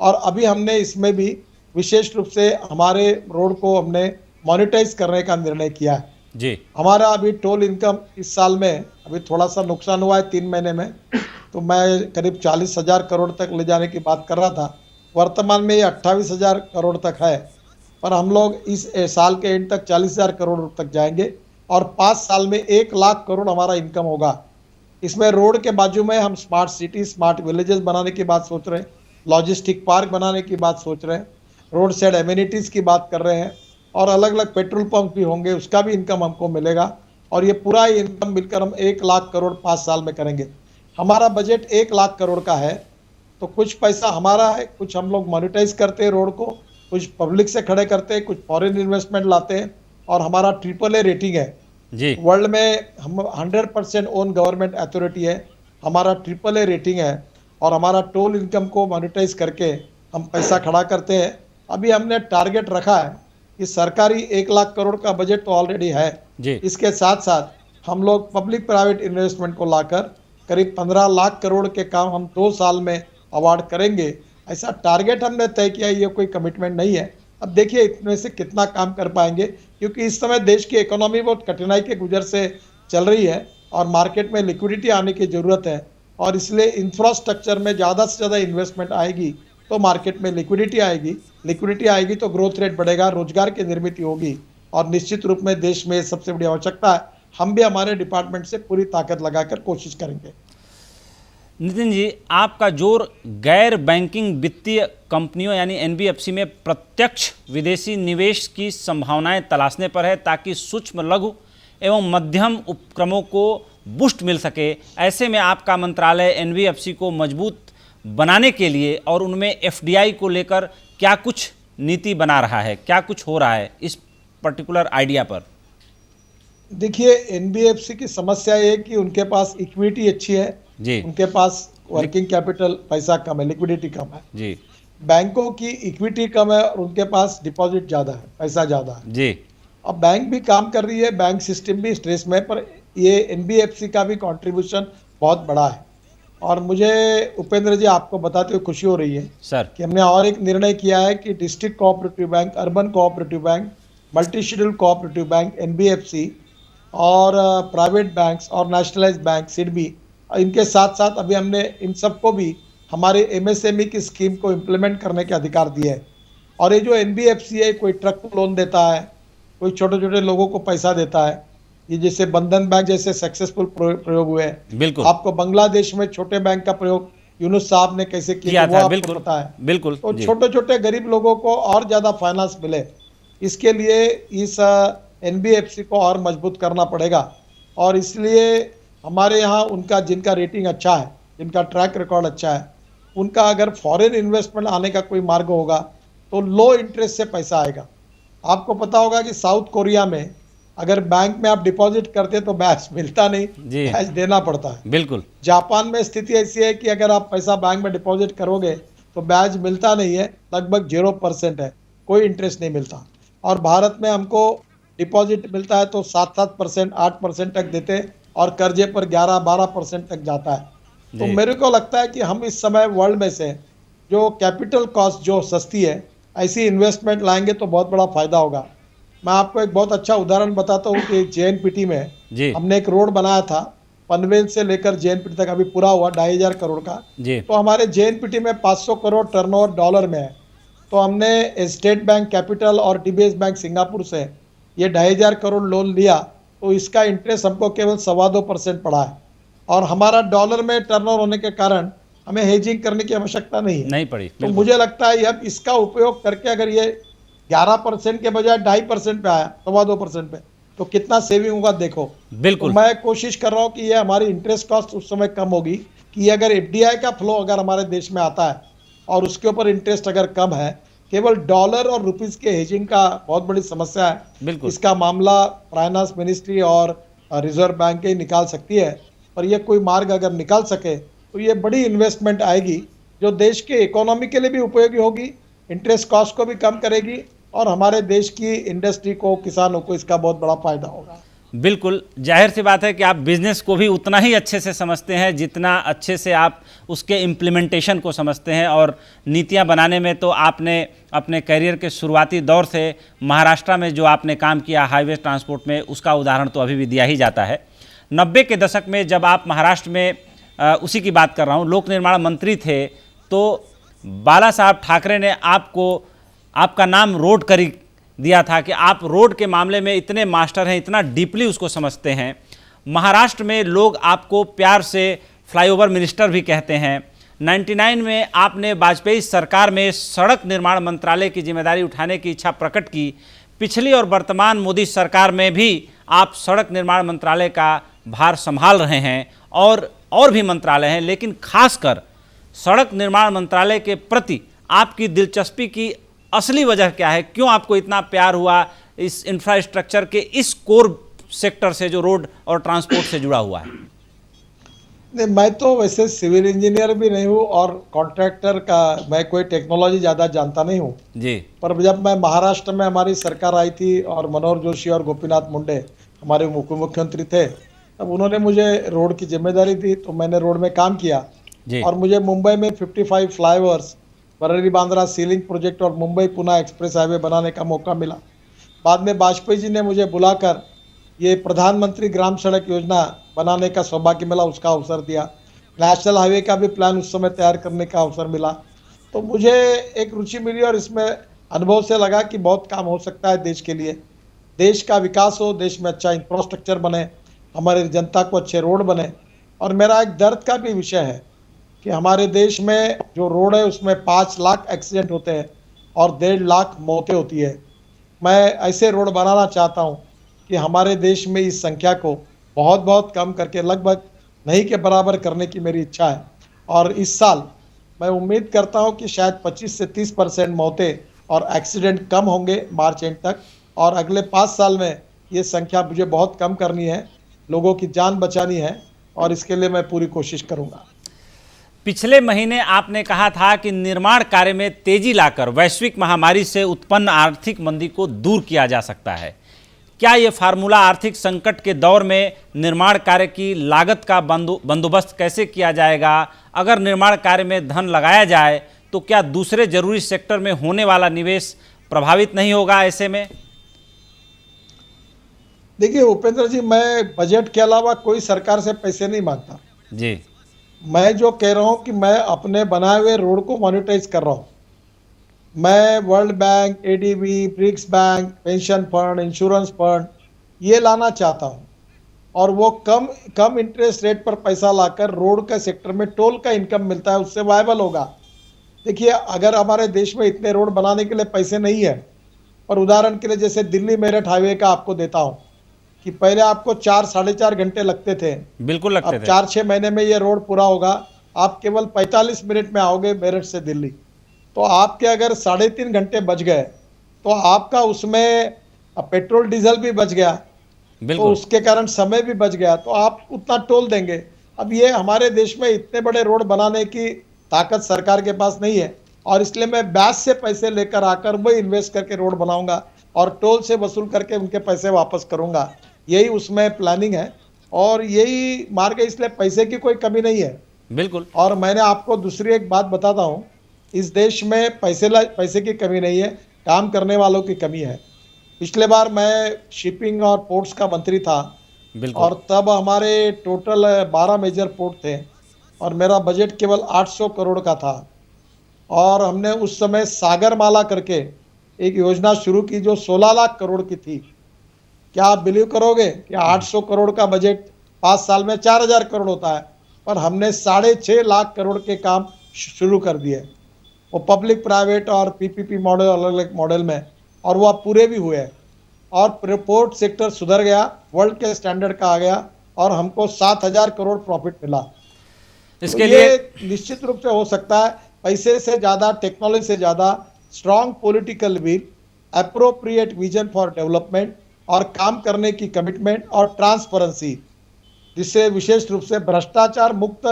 और अभी हमने इसमें भी विशेष रूप से हमारे रोड को हमने मोनेटाइज करने का निर्णय किया है। जी। हमारा अभी टोल इनकम इस साल में अभी थोड़ा सा नुकसान हुआ है 3 महीने में, तो मैं करीब 40,000 करोड़ तक ले जाने की बात कर रहा था। वर्तमान में ये 28,000 करोड़ तक है, पर हम लोग इस साल के एंड तक 40,000 करोड़ तक जाएंगे और 5 साल में 1 लाख करोड़ हमारा इनकम होगा। इसमें रोड के बाजू में हम स्मार्ट सिटी, स्मार्ट विलेजेस बनाने की बात सोच रहे हैं, लॉजिस्टिक पार्क बनाने की बात सोच रहे हैं, रोड साइड एमिनिटीज़ की बात कर रहे हैं और अलग अलग पेट्रोल पंप भी होंगे, उसका भी इनकम हमको मिलेगा और ये पूरा इनकम मिलकर हम 1 लाख करोड़ 5 साल में करेंगे। हमारा बजट 1 लाख करोड़ का है, तो कुछ पैसा हमारा है, कुछ हम लोग मोनेटाइज करते हैं रोड को, कुछ पब्लिक से खड़े करते हैं, कुछ फॉरेन इन्वेस्टमेंट लाते हैं और हमारा AAA रेटिंग है जी। वर्ल्ड में। हम 100% ओन गवर्नमेंट अथॉरिटी है, हमारा AAA रेटिंग है और हमारा टोल इनकम को मोनेटाइज करके हम पैसा खड़ा करते हैं। अभी हमने टारगेट रखा है कि सरकारी 1 लाख करोड़ का बजट तो ऑलरेडी है जी। इसके साथ साथ हम लोग पब्लिक प्राइवेट इन्वेस्टमेंट को लाकर करीब 15 लाख करोड़ के काम हम 2 साल में अवार्ड करेंगे। ऐसा टारगेट हमने तय किया, ये कोई कमिटमेंट नहीं है। अब देखिए इतने से कितना काम कर पाएंगे, क्योंकि इस समय देश की इकोनॉमी बहुत कठिनाई के गुजर से चल रही है और मार्केट में लिक्विडिटी आने की ज़रूरत है और इसलिए इंफ्रास्ट्रक्चर में ज़्यादा से ज़्यादा इन्वेस्टमेंट आएगी तो मार्केट में लिक्विडिटी आएगी तो ग्रोथ रेट बढ़ेगा, रोजगार की निर्मित होगी और निश्चित रूप में देश में सबसे बड़ी आवश्यकता है। हम भी हमारे डिपार्टमेंट से पूरी ताकत लगाकर कोशिश करेंगे। नितिन जी, आपका जोर गैर बैंकिंग वित्तीय कंपनियों यानी एनबीएफसी में प्रत्यक्ष विदेशी निवेश की संभावनाएं तलाशने पर है ताकि सूक्ष्म, लघु एवं मध्यम उपक्रमों को बूस्ट मिल सके। ऐसे में आपका मंत्रालय एनबीएफसी को मजबूत बनाने के लिए और उनमें एफडीआई को लेकर क्या कुछ नीति बना रहा है, क्या कुछ हो रहा है इस पर्टिकुलर आइडिया पर? देखिए, एनबीएफसी की समस्या ये है कि उनके पास इक्विटी अच्छी है जी, उनके पास वर्किंग कैपिटल पैसा कम है, लिक्विडिटी कम है जी, बैंकों की इक्विटी कम है और उनके पास डिपॉजिट ज़्यादा है, पैसा ज़्यादा है जी। अब बैंक भी काम कर रही है, बैंक सिस्टम भी स्ट्रेस में, पर ये एनबीएफसी का भी कंट्रीब्यूशन बहुत बड़ा है। और मुझे उपेंद्र जी आपको बताते हुए खुशी हो रही है सर कि हमने और एक निर्णय किया है कि district cooperative bank, urban cooperative bank, multi schedule cooperative bank, NBFC और प्राइवेट बैंक्स और नेशनलाइज्ड बैंक सिडबी, इनके साथ साथ अभी हमने इन सबको भी हमारे एमएसएमई की स्कीम को इम्प्लीमेंट करने के अधिकार दिए हैं। और ये जो एनबीएफसी है, कोई ट्रक को लोन देता है, कोई छोटे छोटे लोगों को पैसा देता है, ये जैसे बंधन बैंक जैसे सक्सेसफुल प्रयोग हुए हैं। बिल्कुल। आपको बांग्लादेश में छोटे बैंक का प्रयोग यूनुस साहब ने कैसे किया वो आपको बिल्कुल पता है। बिल्कुल। तो छोटे छोटे गरीब लोगों को और ज़्यादा फाइनेंस मिले, इसके लिए इस एनबीएफसी को और मजबूत करना पड़ेगा। और इसलिए हमारे यहाँ उनका जिनका रेटिंग अच्छा है, जिनका ट्रैक रिकॉर्ड अच्छा है, उनका अगर फॉरेन इन्वेस्टमेंट आने का कोई मार्ग होगा तो लो इंटरेस्ट से पैसा आएगा। आपको पता होगा कि साउथ कोरिया में अगर बैंक में आप डिपॉजिट करते तो ब्याज मिलता नहीं, ब्याज देना पड़ता है। बिल्कुल। जापान में स्थिति ऐसी है कि अगर आप पैसा बैंक में डिपॉजिट करोगे तो ब्याज मिलता नहीं है, लगभग 0% है, कोई इंटरेस्ट नहीं मिलता। और भारत में हमको डिपॉजिट मिलता है तो 7-7%, 8% तक देते और कर्जे पर 11-12% तक जाता है। तो मेरे को लगता है कि हम इस समय वर्ल्ड में से जो कैपिटल कॉस्ट जो सस्ती है, ऐसी इन्वेस्टमेंट लाएंगे तो बहुत बड़ा फायदा होगा। मैं आपको एक बहुत अच्छा उदाहरण बताता हूँ कि जेएनपीटी में हमने एक रोड बनाया था, पनवेल से लेकर जेएनपीटी तक, अभी पूरा हुआ 2,500 करोड़ का। तो हमारे जेएनपीटी में 500 करोड़ टर्नओवर डॉलर में है, तो हमने स्टेट बैंक कैपिटल और डीबीएस बैंक सिंगापुर से ये 2,500 करोड़ लोन लिया, तो इसका इंटरेस्ट हमको केवल 2.25% पड़ा है और हमारा डॉलर में टर्नओवर होने के कारण हमें हेजिंग करने की आवश्यकता नहीं पड़ी। तो मुझे लगता है अब इसका उपयोग करके अगर ये 11% के बजाय 2.5% पे आया, 2.25% पे, तो कितना सेविंग होगा देखो। तो बिल्कुल। मैं कोशिश कर रहा हूँ कि ये हमारी इंटरेस्ट कॉस्ट उस समय कम होगी कि ये अगर एफडीआई का फ्लो अगर हमारे देश में आता है और उसके ऊपर इंटरेस्ट अगर कम है, केवल डॉलर और रुपीस के हेजिंग का बहुत बड़ी समस्या है। बिल्कुल। इसका मामला फाइनेंस मिनिस्ट्री और रिजर्व बैंक ही निकाल सकती है, पर ये कोई मार्ग अगर निकाल सके तो ये बड़ी इन्वेस्टमेंट आएगी जो देश के इकोनॉमी के लिए भी उपयोगी होगी, इंटरेस्ट कॉस्ट को भी कम करेगी और हमारे देश की इंडस्ट्री को, किसानों को इसका बहुत बड़ा फायदा होगा। बिल्कुल, जाहिर सी बात है कि आप बिजनेस को भी उतना ही अच्छे से समझते हैं जितना अच्छे से आप उसके इम्प्लीमेंटेशन को समझते हैं, और नीतियां बनाने में तो आपने अपने करियर के शुरुआती दौर से महाराष्ट्र में जो आपने काम किया हाईवे ट्रांसपोर्ट में, उसका उदाहरण तो अभी भी दिया ही जाता है। 90 के दशक में जब आप महाराष्ट्र में उसी की बात कर रहा हूँ, लोक निर्माण मंत्री थे, तो बाला साहब ठाकरे ने आपका नाम रोड करी दिया था कि आप रोड के मामले में इतने मास्टर हैं, इतना डीपली उसको समझते हैं। महाराष्ट्र में लोग आपको प्यार से फ्लाईओवर मिनिस्टर भी कहते हैं। 99 में आपने वाजपेयी सरकार में सड़क निर्माण मंत्रालय की जिम्मेदारी उठाने की इच्छा प्रकट की। पिछली और वर्तमान मोदी सरकार में भी आप सड़क निर्माण मंत्रालय का भार संभाल रहे हैं, और भी मंत्रालय हैं, लेकिन खासकर सड़क निर्माण मंत्रालय के प्रति आपकी दिलचस्पी की असली वजह क्या है? क्यों आपको इतना प्यार हुआ इस इंफ्रास्ट्रक्चर के इस कोर सेक्टर से जो रोड और ट्रांसपोर्ट से जुड़ा हुआ है? नहीं, मैं तो वैसे सिविल इंजीनियर भी नहीं हूँ और कॉन्ट्रैक्टर का मैं कोई टेक्नोलॉजी ज़्यादा जानता नहीं हूँ जी। पर जब मैं महाराष्ट्र में हमारी सरकार आई थी और मनोहर जोशी और गोपीनाथ मुंडे हमारे मुख्यमंत्री थे, तब उन्होंने मुझे रोड की जिम्मेदारी दी, तो मैंने रोड में काम किया जी। और मुझे मुंबई में 55 flyovers, Bareilly Bandra ceiling project और मुंबई पुणे एक्सप्रेस हाईवे बनाने का मौका मिला। बाद में वाजपेयी जी ने मुझे बुलाकर ये प्रधानमंत्री ग्राम सड़क योजना बनाने का सौभाग्य मिला, उसका अवसर दिया। नेशनल हाईवे का भी प्लान उस समय तैयार करने का अवसर मिला, तो मुझे एक रुचि मिली और इसमें अनुभव से लगा कि बहुत काम हो सकता है देश के लिए। देश का विकास हो, देश में अच्छा इंफ्रास्ट्रक्चर बने, हमारे जनता को अच्छे रोड बने। और मेरा एक दर्द का भी विषय है कि हमारे देश में जो रोड है उसमें 5 लाख एक्सीडेंट होते हैं और 1.5 लाख मौतें होती है। मैं ऐसे रोड बनाना चाहता हूं कि हमारे देश में इस संख्या को बहुत बहुत कम करके लगभग नहीं के बराबर करने की मेरी इच्छा है। और इस साल मैं उम्मीद करता हूं कि शायद 25 से 30% मौतें और एक्सीडेंट कम होंगे मार्च एंड तक, और अगले 5 साल में ये संख्या मुझे बहुत कम करनी है, लोगों की जान बचानी है, और इसके लिए मैं पूरी कोशिश करूँगा। पिछले महीने आपने कहा था कि निर्माण कार्य में तेजी लाकर वैश्विक महामारी से उत्पन्न आर्थिक मंदी को दूर किया जा सकता है। क्या ये फार्मूला आर्थिक संकट के दौर में निर्माण कार्य की लागत का बंदोबस्त कैसे किया जाएगा? अगर निर्माण कार्य में धन लगाया जाए तो क्या दूसरे जरूरी सेक्टर में होने वाला निवेश प्रभावित नहीं होगा ऐसे में? देखिए उपेंद्र जी, मैं बजट के अलावा कोई सरकार से पैसे नहीं मांगता जी। मैं जो कह रहा हूं कि मैं अपने बनाए हुए रोड को मोनेटाइज कर रहा हूं। मैं World Bank, ADB, BRICS bank, pension fund, insurance fund ये लाना चाहता हूं, और वो कम इंटरेस्ट रेट पर पैसा लाकर रोड का सेक्टर में टोल का इनकम मिलता है, उससे वायबल होगा। देखिए, अगर हमारे देश में इतने रोड बनाने के लिए पैसे नहीं है, पर उदाहरण के लिए जैसे दिल्ली मेरठ हाईवे का आपको देता हूं कि पहले आपको 4-4.5 घंटे लगते थे, बिल्कुल लगते अब थे। 4-6 महीने में ये रोड पूरा होगा। आप केवल 45 मिनट में आओगे मेरठ से दिल्ली, तो आपके अगर 3.5 घंटे बच गए तो आपका उसमें पेट्रोल डीजल भी बच गया, तो उसके कारण समय भी बच गया, तो आप उतना टोल देंगे। अब ये हमारे देश में इतने बड़े रोड बनाने की ताकत सरकार के पास नहीं है, और इसलिए मैं ब्याज से पैसे लेकर आकर वही इन्वेस्ट करके रोड बनाऊंगा और टोल से वसूल करके उनके पैसे वापस करूंगा। यही उसमें प्लानिंग है और यही मार्ग है, इसलिए पैसे की कोई कमी नहीं है। बिल्कुल। और मैंने आपको दूसरी एक बात बताता हूँ, इस देश में पैसे की कमी नहीं है, काम करने वालों की कमी है। पिछले बार मैं शिपिंग और पोर्ट्स का मंत्री था, और तब हमारे टोटल 12 मेजर पोर्ट थे और मेरा बजट केवल 800 करोड़ का था, और हमने उस समय सागरमाला करके एक योजना शुरू की जो 16 लाख करोड़ की थी। क्या आप बिलीव करोगे कि 800 करोड़ का बजट 5 साल में 4000 करोड़ होता है, पर हमने 6.5 लाख करोड़ के काम शुरू कर दिए, वो पब्लिक प्राइवेट और पीपीपी मॉडल, अलग अलग मॉडल में, और वो अब पूरे भी हुए हैं। और पोर्ट सेक्टर सुधर गया, वर्ल्ड के स्टैंडर्ड का आ गया और हमको 7,000 करोड़ प्रॉफिट मिला। इसके तो लिए ये निश्चित रूप से हो सकता है, पैसे से ज़्यादा, टेक्नोलॉजी से ज़्यादा strong political will, appropriate vision for development और काम करने की कमिटमेंट और ट्रांसपेरेंसी, जिससे विशेष रूप से भ्रष्टाचार मुक्त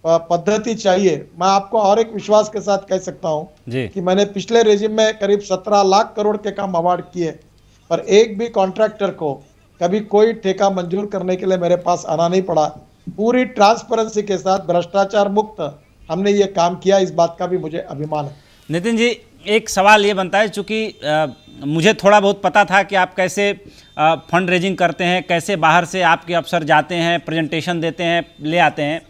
पद्धति चाहिए। मैं आपको और एक विश्वास के साथ कह सकता हूं जी कि मैंने पिछले रेजिम में करीब 17 लाख करोड़ के काम अवार्ड किए, पर एक भी कॉन्ट्रैक्टर को कभी कोई ठेका मंजूर करने के लिए मेरे पास आना नहीं पड़ा। पूरी ट्रांसपेरेंसी के साथ भ्रष्टाचार मुक्त हमने ये काम किया, इस बात का भी मुझे अभिमान है। नितिन जी, एक सवाल ये बनता है, चूँकि मुझे थोड़ा बहुत पता था कि आप कैसे फंड रेजिंग करते हैं, कैसे बाहर से आपके अफसर जाते हैं, प्रेजेंटेशन देते हैं, ले आते हैं।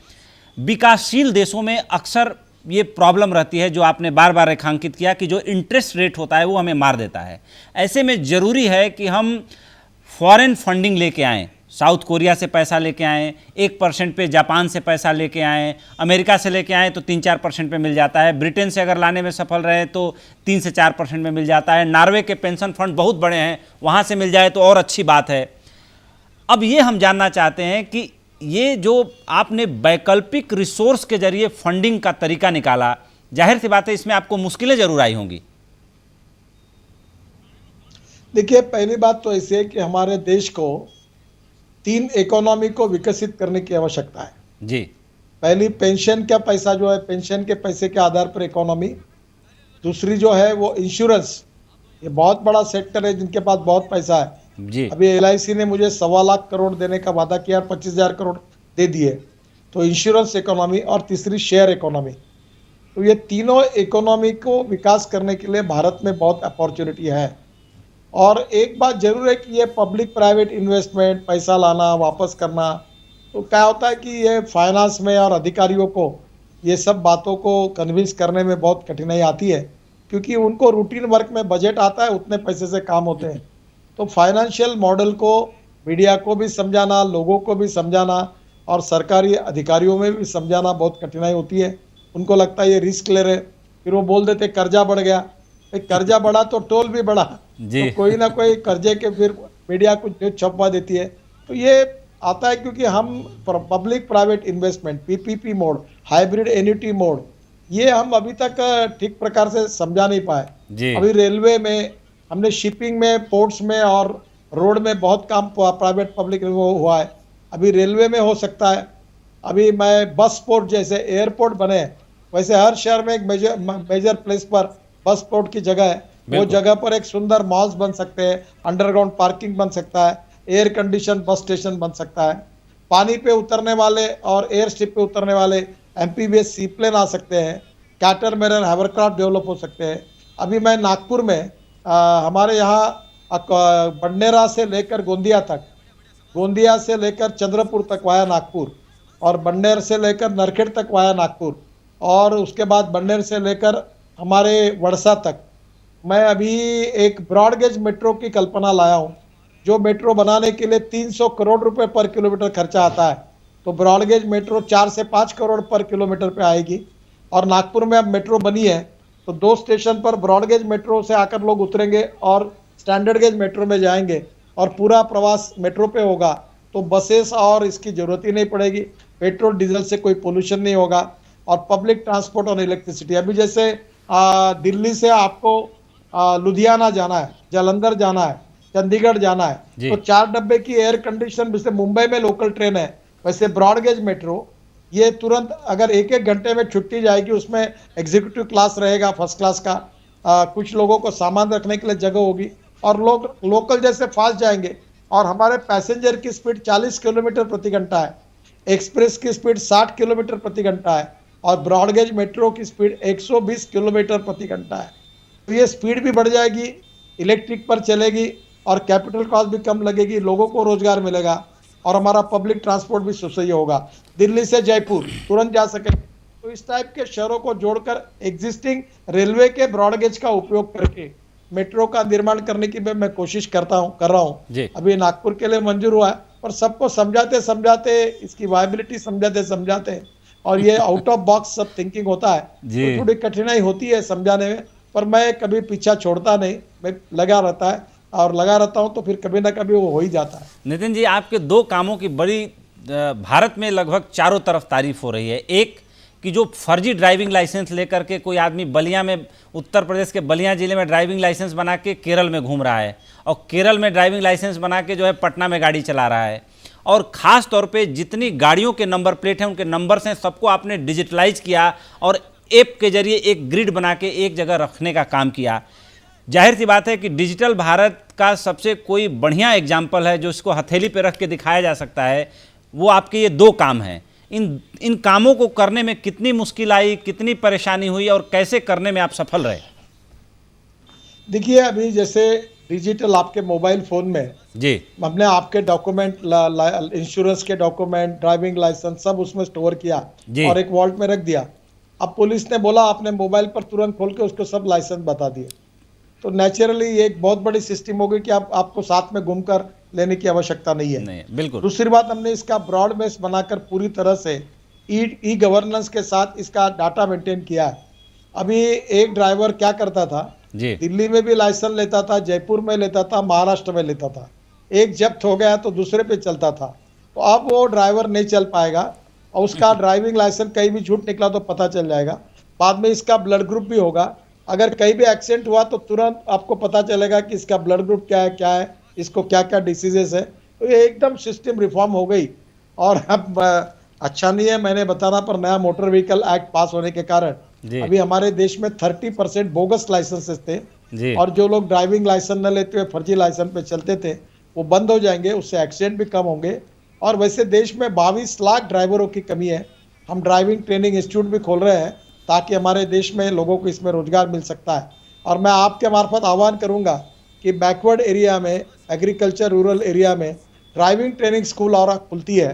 विकासशील देशों में अक्सर ये प्रॉब्लम रहती है, जो आपने बार बार रेखांकित किया, कि जो इंटरेस्ट रेट होता है वो हमें मार देता है। ऐसे में ज़रूरी है कि हम फॉरेन फंडिंग लेके आएँ, साउथ कोरिया से पैसा लेके आएँ, 1% पे जापान से पैसा लेके आएँ, अमेरिका से लेके आएँ तो 3-4% पे मिल जाता है, ब्रिटेन से अगर लाने में सफल रहे तो 3 से 4% में मिल जाता है, नॉर्वे के पेंशन फंड बहुत बड़े हैं, वहाँ से मिल जाए तो और अच्छी बात है। अब ये हम जानना चाहते हैं कि ये जो आपने वैकल्पिक रिसोर्स के जरिए फंडिंग का तरीका निकाला, जाहिर सी बात है इसमें आपको मुश्किलें जरूर आई होंगी। देखिए, पहली बात तो ऐसी है कि हमारे देश को 3 इकोनॉमी को विकसित करने की आवश्यकता है जी। पहली, पेंशन का पैसा जो है, पेंशन के पैसे के आधार पर इकोनॉमी। दूसरी जो है वो इंश्योरेंस, ये बहुत बड़ा सेक्टर है जिनके पास बहुत पैसा है जी। अभी LIC ने मुझे 1.25 लाख करोड़ देने का वादा किया, 25,000 करोड़ दे दिए। तो इंश्योरेंस इकोनॉमी और तीसरी शेयर इकोनॉमी। तो ये तीनों इकोनॉमी को विकास करने के लिए भारत में बहुत अपॉर्चुनिटी है। और एक बात जरूर है कि ये पब्लिक प्राइवेट इन्वेस्टमेंट, पैसा लाना वापस करना, तो क्या होता है कि ये फाइनेंस में और अधिकारियों को ये सब बातों को कन्विंस करने में बहुत कठिनाई आती है, क्योंकि उनको रूटीन वर्क में बजट आता है, उतने पैसे से काम होते हैं। तो फाइनेंशियल मॉडल को मीडिया को भी समझाना, लोगों को भी समझाना और सरकारी अधिकारियों में भी समझाना बहुत कठिनाई होती है। उनको लगता है ये रिस्क ले रहे, फिर वो बोल देते कर्जा बढ़ गया। कर्जा बढ़ा तो टोल भी बढ़ा, तो कोई ना कोई कर्जे के फिर मीडिया कुछ न्यूज छपवा देती है। तो ये आता है क्योंकि हम public private investment, PPP mode, hybrid annuity mode, ये हम अभी तक ठीक प्रकार से समझा नहीं पाए। अभी रेलवे में हमने, शिपिंग में, पोर्ट्स में और रोड में बहुत काम प्राइवेट पब्लिक हुआ है। अभी रेलवे में हो सकता है। अभी मैं बस पोर्ट, जैसे एयरपोर्ट बने वैसे हर शहर में एक मेजर प्लेस पर बस पोर्ट की जगह है, वो जगह पर एक सुंदर मॉल्स बन सकते हैं, अंडरग्राउंड पार्किंग बन सकता है, एयर कंडीशन बस स्टेशन बन सकता है, पानी पे उतरने वाले और एयर स्ट्रिप पे उतरने वाले MPBS सी प्लेन आ सकते हैं, कैटरमैरन हाइवरक्राफ्ट डेवलप हो सकते हैं। अभी मैं नागपुर में हमारे यहाँ बंडेरा से लेकर गोंदिया तक, गोंदिया से लेकर चंद्रपुर तक वाया नागपुर, और बंडेर से लेकर नरखेड़ तक वाया नागपुर, और उसके बाद बंडेर से लेकर हमारे वड़सा तक मैं अभी एक ब्रॉडगेज मेट्रो की कल्पना लाया हूँ, जो मेट्रो बनाने के लिए 300 करोड़ रुपए पर किलोमीटर खर्चा आता है। तो ब्रॉडगेज मेट्रो 4 से 5 करोड़ पर किलोमीटर पे आएगी। और नागपुर में अब मेट्रो बनी है, तो 2 स्टेशन पर ब्रॉडगेज मेट्रो से आकर लोग उतरेंगे और स्टैंडर्ड गेज मेट्रो में जाएंगे और पूरा प्रवास मेट्रो पे होगा। तो बसेस और इसकी जरूरत ही नहीं पड़ेगी, पेट्रोल डीजल से कोई पोल्यूशन नहीं होगा, और पब्लिक ट्रांसपोर्ट और इलेक्ट्रिसिटी। अभी जैसे दिल्ली से आपको लुधियाना जाना है, जालंधर जाना है, चंडीगढ़ जाना है, तो 4 डब्बे की एयर कंडीशन, जैसे मुंबई में लोकल ट्रेन है वैसे ब्रॉडगेज मेट्रो, ये तुरंत अगर 1-1 घंटे में छुट्टी जाएगी, उसमें एग्जीक्यूटिव क्लास रहेगा, फर्स्ट क्लास का, कुछ लोगों को सामान रखने के लिए जगह होगी, और लोग लोकल जैसे फास्ट जाएंगे। और हमारे पैसेंजर की स्पीड 40 किलोमीटर प्रति घंटा है, एक्सप्रेस की स्पीड 60 किलोमीटर प्रति घंटा है, और ब्रॉडगेज मेट्रो की स्पीड 120 किलोमीटर प्रति घंटा है। तो ये स्पीड भी बढ़ जाएगी, इलेक्ट्रिक पर चलेगी, और कैपिटल कॉस्ट भी कम लगेगी, लोगों को रोजगार मिलेगा, और हमारा पब्लिक ट्रांसपोर्ट भी सुसह्य होगा। दिल्ली से जयपुर तुरंत जा सके। तो इस टाइप के शहरों को जोड़कर एग्जिस्टिंग रेलवे के ब्रॉडगेज का उपयोग करके मेट्रो का निर्माण करने की मैं कोशिश कर रहा हूँ। अभी नागपुर के लिए मंजूर हुआ है, पर सबको समझाते समझाते, इसकी वायबिलिटी समझाते और ये आउट ऑफ बॉक्स सब थिंकिंग होता है, तो थोड़ी कठिनाई होती है समझाने में, पर मैं कभी पीछा छोड़ता नहीं, मैं लगा रहता है। और लगा रहता हूँ तो फिर कभी ना कभी वो हो ही जाता है। नितिन जी, आपके दो कामों की बड़ी भारत में लगभग चारों तरफ तारीफ हो रही है। एक कि जो फर्जी ड्राइविंग लाइसेंस लेकर के कोई आदमी बलिया में, उत्तर प्रदेश के बलिया जिले में ड्राइविंग लाइसेंस बना के केरल में घूम रहा है, और केरल में ड्राइविंग लाइसेंस बना के जो है पटना में गाड़ी चला रहा है। और ख़ास तौर पे जितनी गाड़ियों के नंबर प्लेट हैं, उनके नंबर्स हैं, सबको आपने डिजिटलाइज किया और ऐप के जरिए एक ग्रिड बना के एक जगह रखने का काम किया। जाहिर सी बात है कि डिजिटल भारत का सबसे कोई बढ़िया एग्जाम्पल है जो इसको हथेली पे रख के दिखाया जा सकता है, वो आपके ये दो काम हैं। इन कामों को करने में कितनी मुश्किल आई, कितनी परेशानी हुई और कैसे करने में आप सफल रहे? देखिए, अभी जैसे डिजिटल आपके मोबाइल फ़ोन में जी, हमने आपके डॉक्यूमेंट, इंश्योरेंस के डॉक्यूमेंट, ड्राइविंग लाइसेंस सब उसमें स्टोर किया जी। और एक वॉल्ट में रख दिया। अब पुलिस ने बोला आपने मोबाइल पर तुरंत खोल के उसको सब लाइसेंस बता दिए, तो नेचुरली ये एक बहुत बड़ी सिस्टम हो गई कि आपको साथ में घूमकर लेने की आवश्यकता नहीं है। नहीं, बिल्कुल। दूसरी बात, हमने इसका ब्रॉड बेस बनाकर पूरी तरह से ई गवर्नेंस के साथ इसका डाटा मेंटेन किया है। अभी एक ड्राइवर क्या करता था, जी, दिल्ली में भी लाइसेंस लेता था, जयपुर में लेता था, महाराष्ट्र में लेता था, एक जब्त हो गया तो दूसरे पे चलता था। तो अब वो ड्राइवर नहीं चल पाएगा और उसका ड्राइविंग लाइसेंस कहीं भी झूठ निकला तो पता चल जाएगा। बाद में इसका ब्लड ग्रुप भी होगा, अगर कहीं भी एक्सीडेंट हुआ तो तुरंत आपको पता चलेगा कि इसका ब्लड ग्रुप क्या है, इसको क्या क्या डिसीजेस है। तो ये एकदम सिस्टम रिफॉर्म हो गई। और अब अच्छा नहीं है मैंने बताना, पर नया मोटर व्हीकल एक्ट पास होने के कारण अभी हमारे देश में 30% बोगस लाइसेंसेस थे जी। और जो लोग ड्राइविंग लाइसेंस न लेते हुए फर्जी लाइसेंस पे चलते थे वो बंद हो जाएंगे, उससे एक्सीडेंट भी कम होंगे। और वैसे देश में 22 लाख ड्राइवरों की कमी है। हम ड्राइविंग ट्रेनिंग इंस्टीट्यूट भी खोल रहे हैं ताकि हमारे देश में लोगों को इसमें रोजगार मिल सकता है। और मैं आपके मार्फत आह्वान करूंगा कि बैकवर्ड एरिया में, एग्रीकल्चर रूरल एरिया में ड्राइविंग ट्रेनिंग स्कूल और खुलती है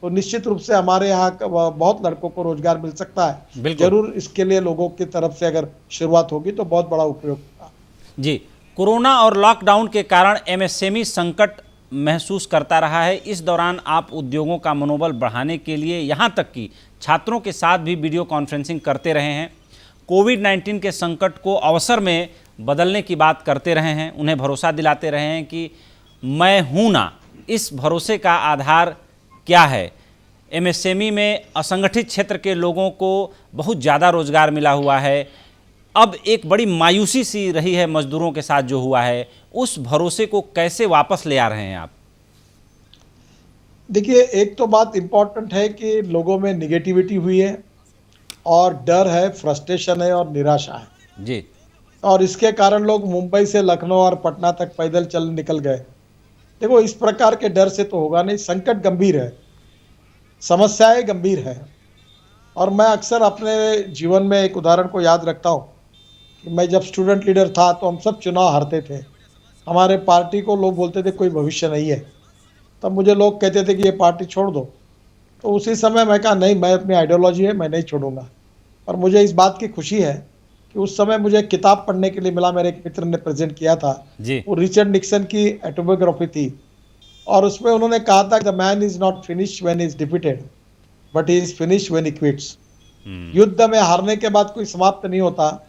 तो निश्चित रूप से हमारे यहाँ बहुत लड़कों को रोजगार मिल सकता है। जरूर इसके लिए लोगों की तरफ से अगर शुरुआत होगी तो बहुत बड़ा उपयोग होगा। जी, कोरोना और लॉकडाउन के कारण एमएसएमई संकट महसूस करता रहा है। इस दौरान आप उद्योगों का मनोबल बढ़ाने के लिए यहाँ तक कि छात्रों के साथ भी वीडियो कॉन्फ्रेंसिंग करते रहे हैं। कोविड-19 के संकट को अवसर में बदलने की बात करते रहे हैं, उन्हें भरोसा दिलाते रहे हैं कि मैं हूँ ना। इस भरोसे का आधार क्या है? एमएसएमई में असंगठित क्षेत्र के लोगों को बहुत ज़्यादा रोजगार मिला हुआ है। अब एक बड़ी मायूसी सी रही है मजदूरों के साथ जो हुआ है, उस भरोसे को कैसे वापस ले आ रहे हैं आप? देखिए, एक तो बात इम्पॉर्टेंट है कि लोगों में निगेटिविटी हुई है और डर है, फ्रस्ट्रेशन है और निराशा है जी। और इसके कारण लोग मुंबई से लखनऊ और पटना तक पैदल चल निकल गए। देखो, इस प्रकार के डर से तो होगा नहीं। संकट गंभीर है, समस्याएं गंभीर है। और मैं अक्सर अपने जीवन में एक उदाहरण को याद रखता हूँ कि मैं जब स्टूडेंट लीडर था तो हम सब चुनाव हारते थे। हमारे पार्टी को लोग बोलते थे कोई भविष्य नहीं है, तब मुझे लोग कहते थे कि ये पार्टी छोड़ दो। तो उसी समय मैं कहा नहीं, मैं अपनी आइडियोलॉजी है, मैं नहीं छोड़ूंगा। और मुझे इस बात की खुशी है कि उस समय मुझे किताब पढ़ने के लिए मिला, मेरे एक मित्र ने प्रेजेंट किया था जी। वो रिचर्ड निक्सन की ऑटोबायोग्राफी थी और उसमें उन्होंने कहा था the man is not finished when is defeated but he is finished when he quits. युद्ध में हारने के बाद कोई समाप्त नहीं होता,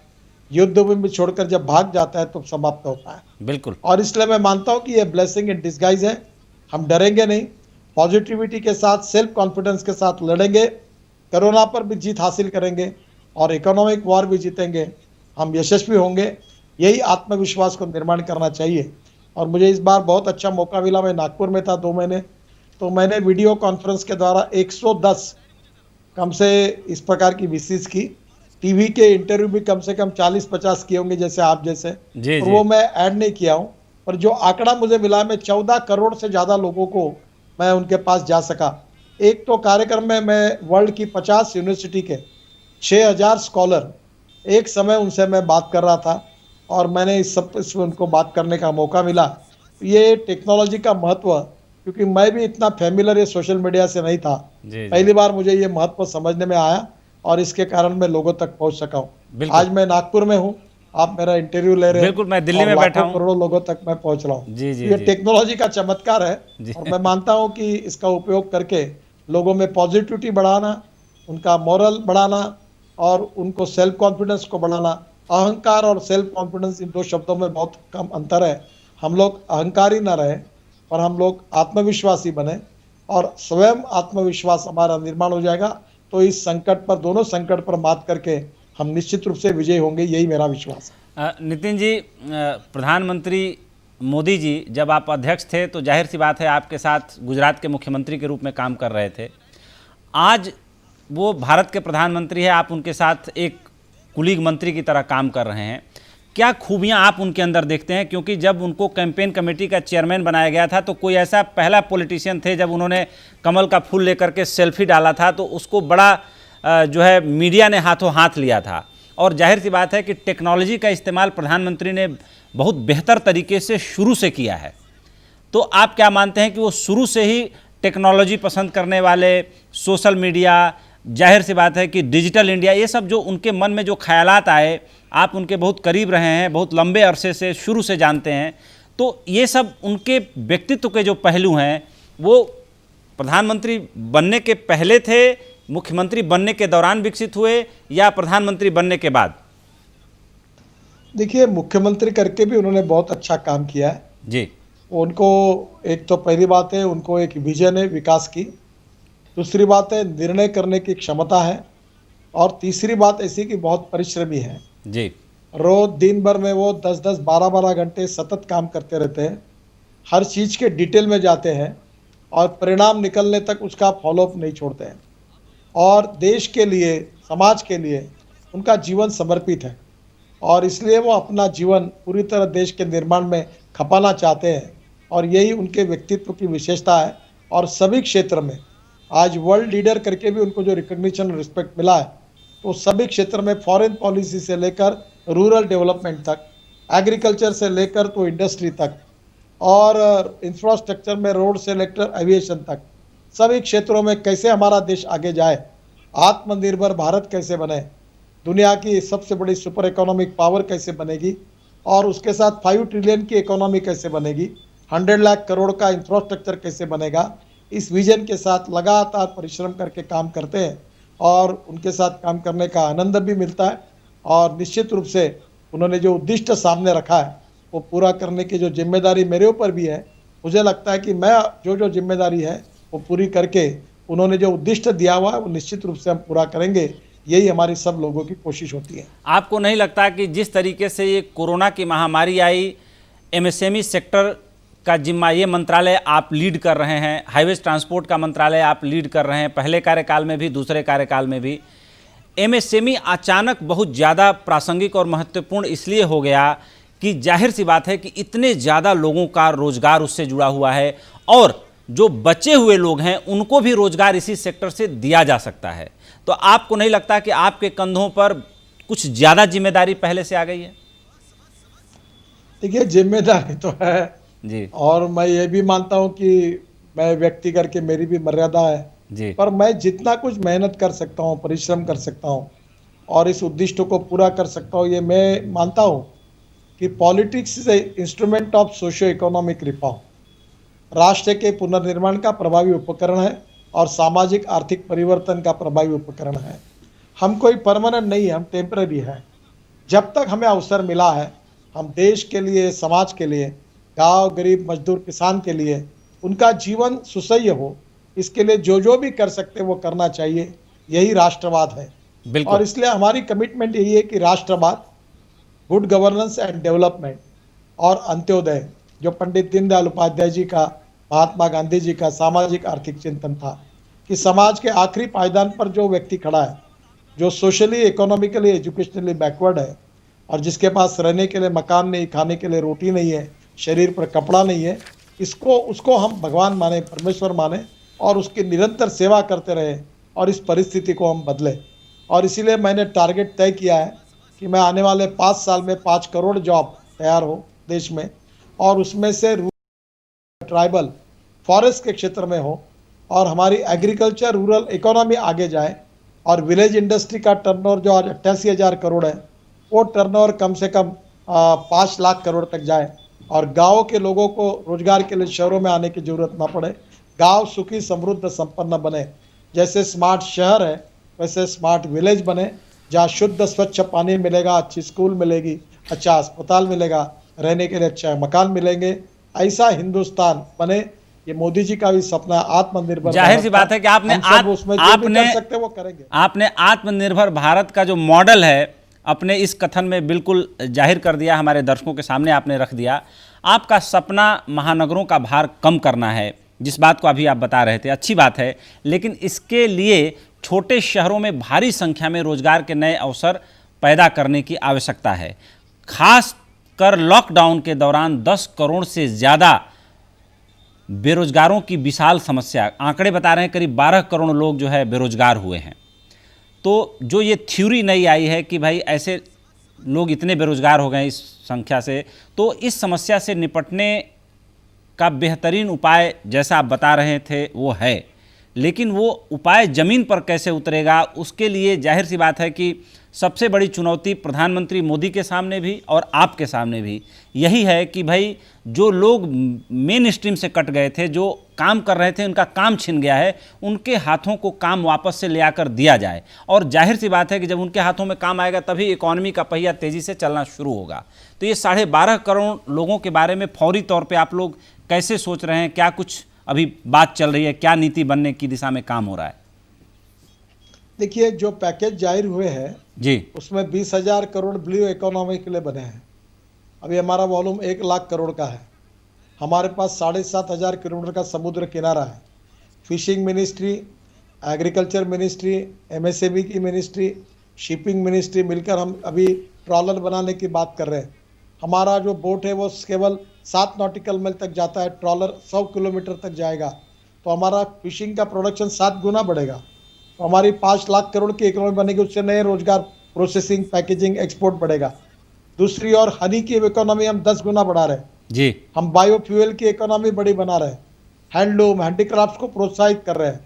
युद्ध में छोड़कर जब भाग जाता है तो समाप्त होता है। बिल्कुल। और इसलिए मैं मानता हूं कि ये ब्लेसिंग इन डिस्गाइज है। हम डरेंगे नहीं, पॉजिटिविटी के साथ, सेल्फ कॉन्फिडेंस के साथ लड़ेंगे, कोरोना पर भी जीत हासिल करेंगे और इकोनॉमिक वॉर भी जीतेंगे, हम यशस्वी होंगे। यही आत्मविश्वास को निर्माण करना चाहिए। और मुझे इस बार बहुत अच्छा मौका मिला, मैं नागपुर में था 2 महीने, तो मैंने वीडियो कॉन्फ्रेंस के द्वारा 110 कम से इस प्रकार की विजिट्स की। टीवी के इंटरव्यू भी कम से कम 40-50 किए होंगे जैसे आप जैसे, जी, और जी। वो मैं ऐड नहीं किया हूँ। पर जो आंकड़ा मुझे मिला, मैं 14 करोड़ से ज़्यादा लोगों को मैं उनके पास जा सका। एक तो कार्यक्रम में मैं वर्ल्ड की 50 यूनिवर्सिटी के 6000 स्कॉलर एक समय उनसे मैं बात कर रहा था और मैंने इसमें उनको बात करने का मौका मिला। ये टेक्नोलॉजी का महत्व, क्योंकि मैं भी इतना फैमिलियर ये सोशल मीडिया से नहीं था, पहली बार मुझे ये महत्व समझने में आया और इसके कारण मैं लोगों तक पहुंच सका हूँ। आज मैं नागपुर में हूँ, आप मेरा इंटरव्यू ले रहे हैं। बिल्कुल, मैं दिल्ली में बैठा हूँ, करोड़ों लोगों तक मैं पहुंच रहा हूँ। जी, जी, ये जी। टेक्नोलॉजी का चमत्कार है और मैं मानता हूँ कि इसका उपयोग करके लोगों में पॉजिटिविटी बढ़ाना, उनका मोरल बढ़ाना और उनको सेल्फ कॉन्फिडेंस को बढ़ाना। अहंकार और सेल्फ कॉन्फिडेंस इन दो शब्दों में बहुत कम अंतर है। हम लोग अहंकारी न रहे, पर हम लोग आत्मविश्वासी बने और स्वयं आत्मविश्वास हमारा निर्माण हो जाएगा, तो इस संकट पर, दोनों संकट पर मात करके हम निश्चित रूप से विजयी होंगे, यही मेरा विश्वास है। नितिन जी, प्रधानमंत्री मोदी जी जब आप अध्यक्ष थे तो जाहिर सी बात है आपके साथ गुजरात के मुख्यमंत्री के रूप में काम कर रहे थे। आज वो भारत के प्रधानमंत्री है, आप उनके साथ एक कुलीग मंत्री की तरह काम कर रहे हैं। क्या खूबियां आप उनके अंदर देखते हैं? क्योंकि जब उनको कैंपेन कमेटी का चेयरमैन बनाया गया था तो कोई ऐसा पहला पॉलिटिशियन थे, जब उन्होंने कमल का फूल लेकर के सेल्फी डाला था तो उसको बड़ा जो है मीडिया ने हाथों हाथ लिया था। और जाहिर सी बात है कि टेक्नोलॉजी का इस्तेमाल प्रधानमंत्री ने बहुत बेहतर तरीके से शुरू से किया है। तो आप क्या मानते हैं कि वो शुरू से ही टेक्नोलॉजी पसंद करने वाले, सोशल मीडिया, जाहिर सी बात है कि डिजिटल इंडिया, ये सब जो उनके मन में जो ख्यालात आए, आप उनके बहुत करीब रहे हैं, बहुत लंबे अरसे से शुरू से जानते हैं, तो ये सब उनके व्यक्तित्व के जो पहलू हैं वो प्रधानमंत्री बनने के पहले थे, मुख्यमंत्री बनने के दौरान विकसित हुए, या प्रधानमंत्री बनने के बाद? देखिए, मुख्यमंत्री करके भी उन्होंने बहुत अच्छा काम किया है जी। उनको, एक तो पहली बात है उनको एक विजन है विकास की, दूसरी बात है निर्णय करने की क्षमता है, और तीसरी बात ऐसी कि बहुत परिश्रमी है जी। रोज दिन भर में वो 10-10, 12-12 घंटे सतत काम करते रहते हैं, हर चीज़ के डिटेल में जाते हैं और परिणाम निकलने तक उसका फॉलोअप नहीं छोड़ते हैं, और देश के लिए, समाज के लिए उनका जीवन समर्पित है, और इसलिए वो अपना जीवन पूरी तरह देश के निर्माण में खपाना चाहते हैं, और यही उनके व्यक्तित्व की विशेषता है। और सभी क्षेत्र में आज वर्ल्ड लीडर करके भी उनको जो रिकग्निशन, रिस्पेक्ट मिला है, तो सभी क्षेत्र में फॉरेन पॉलिसी से लेकर रूरल डेवलपमेंट तक, एग्रीकल्चर से लेकर तो इंडस्ट्री तक, और इंफ्रास्ट्रक्चर में रोड से लेकर एविएशन तक, सभी क्षेत्रों में कैसे हमारा देश आगे जाए, आत्मनिर्भर भारत कैसे बने, दुनिया की सबसे बड़ी सुपर इकोनॉमिक पावर कैसे बनेगी, और उसके साथ 5 ट्रिलियन की इकोनॉमी कैसे बनेगी, 100 लाख करोड़ का इंफ्रास्ट्रक्चर कैसे बनेगा, इस विजन के साथ लगातार परिश्रम करके काम करते हैं, और उनके साथ काम करने का आनंद भी मिलता है। और निश्चित रूप से उन्होंने जो उद्दिष्ट सामने रखा है वो पूरा करने की जो जिम्मेदारी मेरे ऊपर भी है, मुझे लगता है कि मैं जो जिम्मेदारी है वो पूरी करके, उन्होंने जो उद्दिष्ट दिया हुआ है वो निश्चित रूप से हम पूरा करेंगे, यही हमारी सब लोगों की कोशिश होती है। आपको नहीं लगता कि जिस तरीके से ये कोरोना की महामारी आई, एमएसएमई सेक्टर का जिम्मा ये मंत्रालय आप लीड कर रहे हैं, हाईवेज ट्रांसपोर्ट का मंत्रालय आप लीड कर रहे हैं, पहले कार्यकाल में भी, दूसरे कार्यकाल में भी, एमएसएमई अचानक बहुत ज़्यादा प्रासंगिक और महत्वपूर्ण इसलिए हो गया कि जाहिर सी बात है कि इतने ज़्यादा लोगों का रोजगार उससे जुड़ा हुआ है, और जो बचे हुए लोग हैं उनको भी रोजगार इसी सेक्टर से दिया जा सकता है। तो आपको नहीं लगता कि आपके कंधों पर कुछ ज़्यादा जिम्मेदारी पहले से आ गई है? देखिए, जिम्मेदारी तो है जी। और मैं ये भी मानता हूँ कि मैं व्यक्ति करके मेरी भी मर्यादा है जी। पर मैं जितना कुछ मेहनत कर सकता हूँ, परिश्रम कर सकता हूँ और इस उद्दिष्ट को पूरा कर सकता हूँ, ये मैं मानता हूँ कि politics is a instrument of socio economic reform, राष्ट्र के पुनर्निर्माण का प्रभावी उपकरण है और सामाजिक आर्थिक परिवर्तन का प्रभावी उपकरण है। हम कोई परमानेंट नहीं है, हम टेम्पररी है। जब तक हमें अवसर मिला है, हम देश के लिए, समाज के लिए, गांव, गरीब, मजदूर, किसान के लिए उनका जीवन सुसह्य हो, इसके लिए जो भी कर सकते हैं वो करना चाहिए। यही राष्ट्रवाद है। बिल्कुल। और इसलिए हमारी कमिटमेंट यही है कि राष्ट्रवाद, गुड गवर्नेंस एंड डेवलपमेंट और अंत्योदय, जो पंडित दीनदयाल उपाध्याय जी का, महात्मा गांधी जी का सामाजिक आर्थिक चिंतन था कि समाज के आखिरी पायदान पर जो व्यक्ति खड़ा है, जो सोशली, इकोनॉमिकली, एजुकेशनली बैकवर्ड है और जिसके पास रहने के लिए मकान नहीं, खाने के लिए रोटी नहीं है, शरीर पर कपड़ा नहीं है, उसको हम भगवान माने, परमेश्वर माने और उसकी निरंतर सेवा करते रहे और इस परिस्थिति को हम बदले। और इसीलिए मैंने टारगेट तय किया है कि मैं आने वाले 5 साल में 5 करोड़ जॉब तैयार हो देश में, और उसमें से ट्राइबल, फॉरेस्ट के क्षेत्र में हो, और हमारी एग्रीकल्चर, रूरल इकोनॉमी आगे जाए, और विलेज इंडस्ट्री का टर्नओवर जो आज 88,000 करोड़ है, वो टर्नओवर कम से कम 5 लाख करोड़ तक जाए, और गाँव के लोगों को रोजगार के लिए शहरों में आने की जरूरत ना पड़े, गांव सुखी, समृद्ध, संपन्न बने। जैसे स्मार्ट शहर है वैसे स्मार्ट विलेज बने, जहाँ शुद्ध स्वच्छ पानी मिलेगा, अच्छी स्कूल मिलेगी, अच्छा अस्पताल मिलेगा, रहने के लिए अच्छा मकान मिलेंगे, ऐसा हिंदुस्तान बने, ये मोदी जी का भी सपना है, आत्मनिर्भर जाहिर सी भारत बात है कि आपने हम सब उसमें जो भी कर सकते हैं वो करेंगे। आपने आत्मनिर्भर भारत का जो मॉडल है अपने इस कथन में बिल्कुल जाहिर कर दिया, हमारे दर्शकों के सामने आपने रख दिया। आपका सपना महानगरों का भार कम करना है, जिस बात को अभी आप बता रहे थे, अच्छी बात है, लेकिन इसके लिए छोटे शहरों में भारी संख्या में रोजगार के नए अवसर पैदा करने की आवश्यकता है। खास कर लॉकडाउन के दौरान 10 करोड़ से ज़्यादा बेरोजगारों की विशाल समस्या, आंकड़े बता रहे हैं करीब 12 करोड़ लोग जो है बेरोजगार हुए हैं। तो जो ये थ्योरी नई आई है कि भाई ऐसे लोग इतने बेरोजगार हो गए इस संख्या से, तो इस समस्या से निपटने का बेहतरीन उपाय जैसा आप बता रहे थे वो है, लेकिन वो उपाय ज़मीन पर कैसे उतरेगा, उसके लिए जाहिर सी बात है कि सबसे बड़ी चुनौती प्रधानमंत्री मोदी के सामने भी और आपके सामने भी यही है कि भाई जो लोग मेन स्ट्रीम से कट गए थे, जो काम कर रहे थे, उनका काम छिन गया है, उनके हाथों को काम वापस से ले आकर दिया जाए। और जाहिर सी बात है कि जब उनके हाथों में काम आएगा तभी इकॉनमी का पहिया तेज़ी से चलना शुरू होगा। तो ये 12.5 करोड़ लोगों के बारे में फौरी तौर पर आप लोग कैसे सोच रहे हैं, क्या कुछ अभी बात चल रही है, क्या नीति बनने की दिशा में काम हो रहा है? देखिए, जो पैकेज जाहिर हुए हैं जी, उसमें 20,000 करोड़ ब्लू इकोनॉमी के लिए बने हैं। अभी हमारा वॉल्यूम 1 लाख करोड़ का है। हमारे पास 7,500 किलोमीटर का समुद्र किनारा है। Fishing ministry, agriculture ministry, MSME की मिनिस्ट्री, शिपिंग मिनिस्ट्री मिलकर हम अभी ट्रॉलर बनाने की बात कर रहे हैं। हमारा जो बोट है वो केवल 7 नॉटिकल माइल तक जाता है, ट्रॉलर 100 किलोमीटर तक जाएगा, तो हमारा फिशिंग का प्रोडक्शन 7 गुना बढ़ेगा। तो हमारी 5 लाख करोड़ की इकोनॉमी बनेगी, उससे नए रोजगार, प्रोसेसिंग, पैकेजिंग, एक्सपोर्ट बढ़ेगा। दूसरी ओर हनी की इकोनॉमी हम 10 गुना बढ़ा रहे हैं जी, हम बायोफ्यूल की इकोनॉमी बड़ी बना रहे हैं, हैंडलूम, हैंडीक्राफ्ट को प्रोत्साहित कर रहे हैं,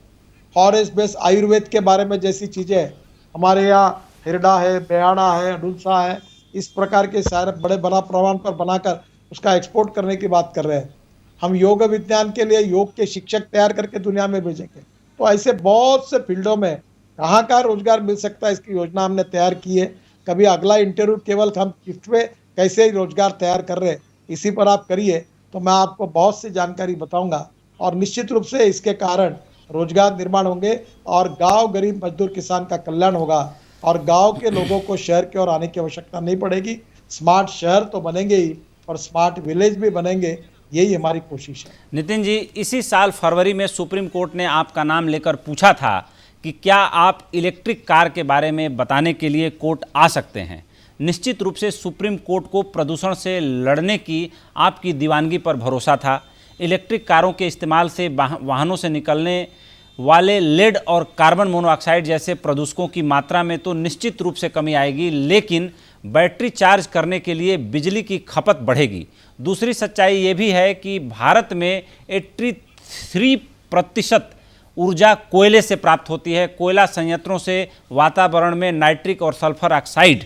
फॉरेस्ट बेस्ड आयुर्वेद के बारे में जैसी चीज़ें हमारे यहाँ हिरडा है, बयाना है, अडुलसा है, इस प्रकार के सारे बड़े बड़ा प्रमाण पर बनाकर उसका एक्सपोर्ट करने की बात कर रहे हैं। हम योग विज्ञान के लिए योग के शिक्षक तैयार करके दुनिया में भेजेंगे। तो ऐसे बहुत से फील्डों में कहाँ रोजगार मिल सकता है, इसकी योजना हमने तैयार की है। कभी अगला इंटरव्यू केवल हम गिफ्ट में कैसे रोजगार तैयार कर रहे हैं इसी पर आप करिए, तो मैं आपको बहुत सी जानकारी बताऊंगा और निश्चित रूप से इसके कारण रोजगार निर्माण होंगे और गांव, गरीब मजदूर किसान का कल्याण होगा और गांव के लोगों को शहर की ओर आने की आवश्यकता नहीं पड़ेगी। स्मार्ट शहर तो बनेंगे ही और स्मार्ट विलेज भी बनेंगे, यही हमारी कोशिश है। नितिन जी, इसी साल फरवरी में सुप्रीम कोर्ट ने आपका नाम लेकर पूछा था कि क्या आप इलेक्ट्रिक कार के बारे में बताने के लिए कोर्ट आ सकते हैं। निश्चित रूप से सुप्रीम कोर्ट को प्रदूषण से लड़ने की आपकी दीवानगी पर भरोसा था। इलेक्ट्रिक कारों के इस्तेमाल से वाहनों से निकलने वाले लेड और कार्बन मोनोऑक्साइड जैसे प्रदूषकों की मात्रा में तो निश्चित रूप से कमी आएगी, लेकिन बैटरी चार्ज करने के लिए बिजली की खपत बढ़ेगी। दूसरी सच्चाई ये भी है कि भारत में 83% ऊर्जा कोयले से प्राप्त होती है। कोयला संयंत्रों से वातावरण में नाइट्रिक और सल्फर ऑक्साइड,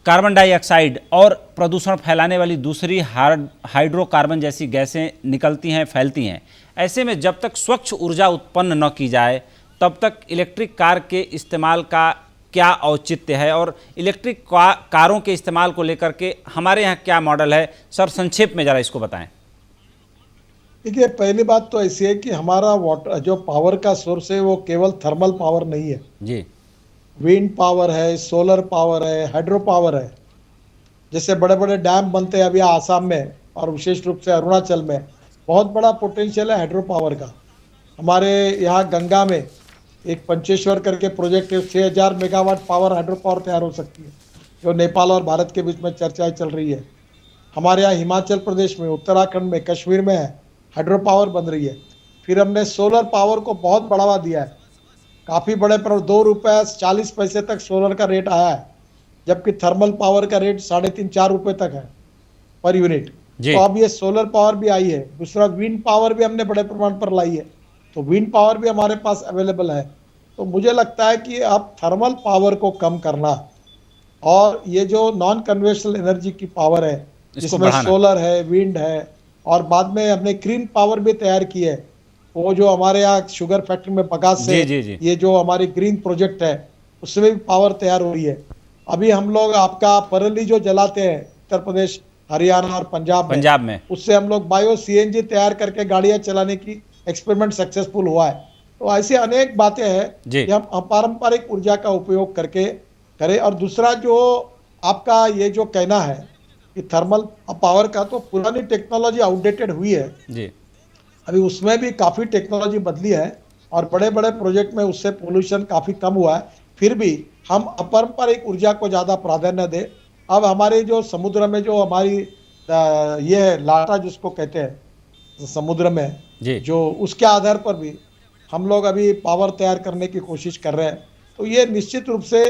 कार्बन डाइऑक्साइड और प्रदूषण फैलाने वाली दूसरी हाइड्रोकार्बन जैसी गैसें निकलती हैं, फैलती हैं। ऐसे में जब तक स्वच्छ ऊर्जा उत्पन्न न की जाए तब तक इलेक्ट्रिक कार के इस्तेमाल का क्या औचित्य है, और इलेक्ट्रिक कारों के इस्तेमाल को लेकर के हमारे यहाँ क्या मॉडल है, सर संक्षेप में ज़रा इसको बताएं। देखिए, पहली बात तो ऐसी है कि हमारा वाटर जो पावर का सोर्स है वो केवल थर्मल पावर नहीं है जी, विंड पावर है, सोलर पावर है, हाइड्रो पावर है। जैसे बड़े बड़े डैम बनते हैं अभी आसाम में और विशेष रूप से अरुणाचल में, बहुत बड़ा पोटेंशियल है हाइड्रो पावर का। हमारे यहाँ गंगा में एक पंचेश्वर करके प्रोजेक्ट है, 6,000 मेगावाट पावर हाइड्रो पावर तैयार हो सकती है, जो नेपाल और भारत के बीच में चर्चाएं चल रही है। हमारे यहाँ हिमाचल प्रदेश में, उत्तराखंड में, कश्मीर में है, हाइड्रो पावर बन रही है। फिर हमने सोलर पावर को बहुत बढ़ावा दिया है, काफ़ी बड़े पर ₹2.40 तक सोलर का रेट आया है, जबकि थर्मल पावर का रेट 3.5-4 रुपये तक है पर यूनिट। तो अब ये सोलर पावर भी आई है। दूसरा विंड पावर भी हमने बड़े प्रमाण पर लाई है, तो विंड पावर भी हमारे पास अवेलेबल है। तो मुझे लगता है कि अब थर्मल पावर को कम करना और ये जो नॉन कन्वेंशनल एनर्जी की पावर है जिसमें सोलर है, विंड है, और बाद में हमने ग्रीन पावर भी तैयार की है। वो जो हमारे यहाँ शुगर फैक्ट्री में बगास से ये जो हमारी ग्रीन प्रोजेक्ट है उसमें भी पावर तैयार हो रही है। अभी हम लोग आपका परेली जो जलाते हैं उत्तर प्रदेश, हरियाणा और पंजाब में उससे हम लोग बायो सीएनजी तैयार करके गाड़ियां चलाने की एक्सपेरिमेंट सक्सेसफुल हुआ है। तो ऐसी अनेक बातें हैं जी कि हम अपारंपरिक ऊर्जा का उपयोग करके करें। और दूसरा जो आपका ये जो कहना है कि थर्मल पावर का, तो पुरानी टेक्नोलॉजी आउटडेटेड हुई है, जी अभी उसमें भी काफ़ी टेक्नोलॉजी बदली है और बड़े बड़े प्रोजेक्ट में उससे पोल्यूशन काफ़ी कम हुआ है। फिर भी हम अपारंपरिक ऊर्जा को ज़्यादा प्राधान्य दें। अब हमारे जो समुद्र में जो हमारी ये है लाटा जिसको कहते हैं समुद्र में, जी जो उसके आधार पर भी हम लोग अभी पावर तैयार करने की कोशिश कर रहे हैं। तो ये निश्चित रूप से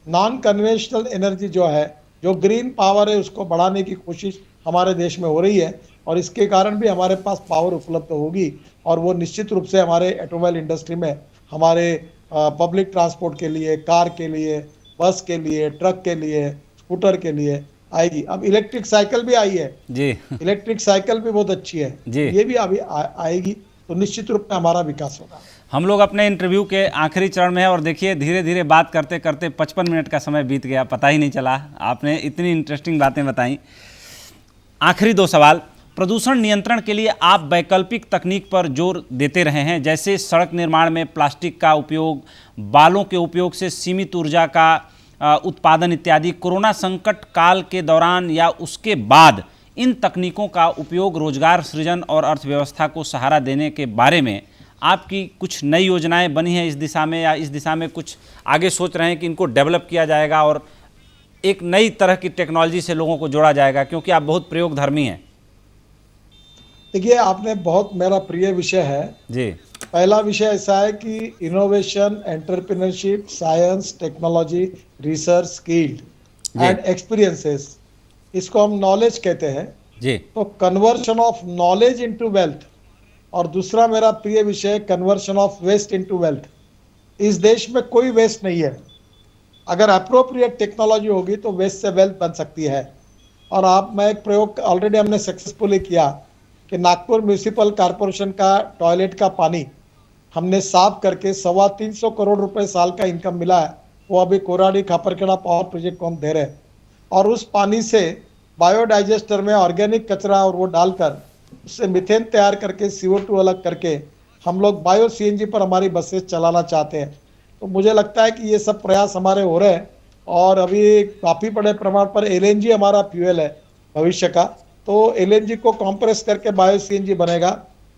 नॉन कन्वेंशनल एनर्जी जो है, जो ग्रीन पावर है, उसको बढ़ाने की कोशिश हमारे देश में हो रही है और इसके कारण भी हमारे पास पावर उपलब्ध होगी और वो निश्चित रूप से हमारे ऑटोमोबाइल इंडस्ट्री में, हमारे पब्लिक ट्रांसपोर्ट के लिए, कार के लिए, बस के लिए, ट्रक के लिए, स्कूटर के लिए आएगी। अब इलेक्ट्रिक साइकिल भी आई है, जी इलेक्ट्रिक साइकिल भी बहुत अच्छी है, जी ये भी अभी आएगी, तो निश्चित रूप में हमारा विकास होगा। हम लोग अपने इंटरव्यू के आखिरी चरण में है और देखिए धीरे धीरे बात करते करते 55 मिनट का समय बीत गया, पता ही नहीं चला। आपने इतनी इंटरेस्टिंग बातें बताई। आखिरी दो सवाल। प्रदूषण नियंत्रण के लिए आप वैकल्पिक तकनीक पर जोर देते रहे हैं, जैसे सड़क निर्माण में प्लास्टिक का उपयोग, बालों के उपयोग से सीमित ऊर्जा का उत्पादन इत्यादि। कोरोना संकट काल के दौरान या उसके बाद इन तकनीकों का उपयोग रोजगार सृजन और अर्थव्यवस्था को सहारा देने के बारे में आपकी कुछ नई योजनाएं बनी हैं इस दिशा में, या इस दिशा में कुछ आगे सोच रहे हैं कि इनको डेवलप किया जाएगा और एक नई तरह की टेक्नोलॉजी से लोगों को जोड़ा जाएगा, क्योंकि आप बहुत प्रयोगधर्मी हैं? देखिए, आपने बहुत मेरा प्रिय विषय है जी। पहला विषय ऐसा है कि innovation, entrepreneurship, science, technology, research, skilled and experiences, इसको हम नॉलेज कहते हैं जी। तो conversion of knowledge into wealth. और दूसरा मेरा प्रिय विषय है conversion of waste into wealth. इस देश में कोई वेस्ट नहीं है, अगर अप्रोप्रिएट टेक्नोलॉजी होगी तो वेस्ट से वेल्थ बन सकती है। और मैं एक प्रयोग ऑलरेडी हमने सक्सेसफुली किया कि नागपुर म्यूनिसिपल कॉरपोरेशन का टॉयलेट का पानी हमने साफ करके 325 करोड़ रुपए साल का इनकम मिला है। वो अभी कोराडी खापरखेड़ा पावर प्रोजेक्ट को हम दे रहे हैं और उस पानी से बायोडाइजेस्टर में ऑर्गेनिक कचरा और वो डालकर उससे मीथेन तैयार करके CO2 अलग करके हम लोग बायो सीएनजी पर हमारी बसेस चलाना चाहते हैं। तो मुझे लगता है कि ये सब प्रयास हमारे हो रहे हैं और अभी काफ़ी बड़े प्रमाण पर LNG हमारा फ्यूल है भविष्य का। तो LNG को कॉम्प्रेस करके बायो सीएनजी बनेगा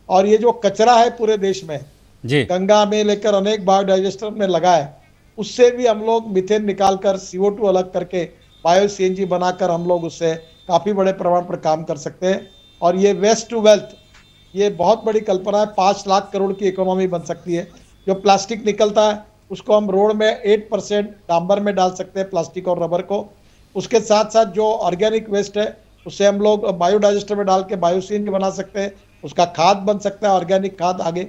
और ये जो कचरा है पूरे देश में जी। गंगा में लेकर अनेक बायोडाइजेस्टर में लगा है, उससे भी हम लोग मीथेन निकालकर CO2 अलग करके बायो सीएनजी बनाकर हम लोग उससे काफ़ी बड़े प्रमाण पर काम कर सकते हैं। और ये वेस्ट टू वेल्थ, ये बहुत बड़ी कल्पना है। 5 लाख करोड़ की इकोनॉमी बन सकती है। जो प्लास्टिक निकलता है उसको हम रोड में 8% डांबर में डाल सकते हैं, प्लास्टिक और रबर को। उसके साथ साथ जो ऑर्गेनिक वेस्ट है उसे हम लोग बायोडाइजेस्टर में डाल के बायो सीएनजी बना सकते हैं, उसका खाद बन सकता है, ऑर्गेनिक खाद आगे।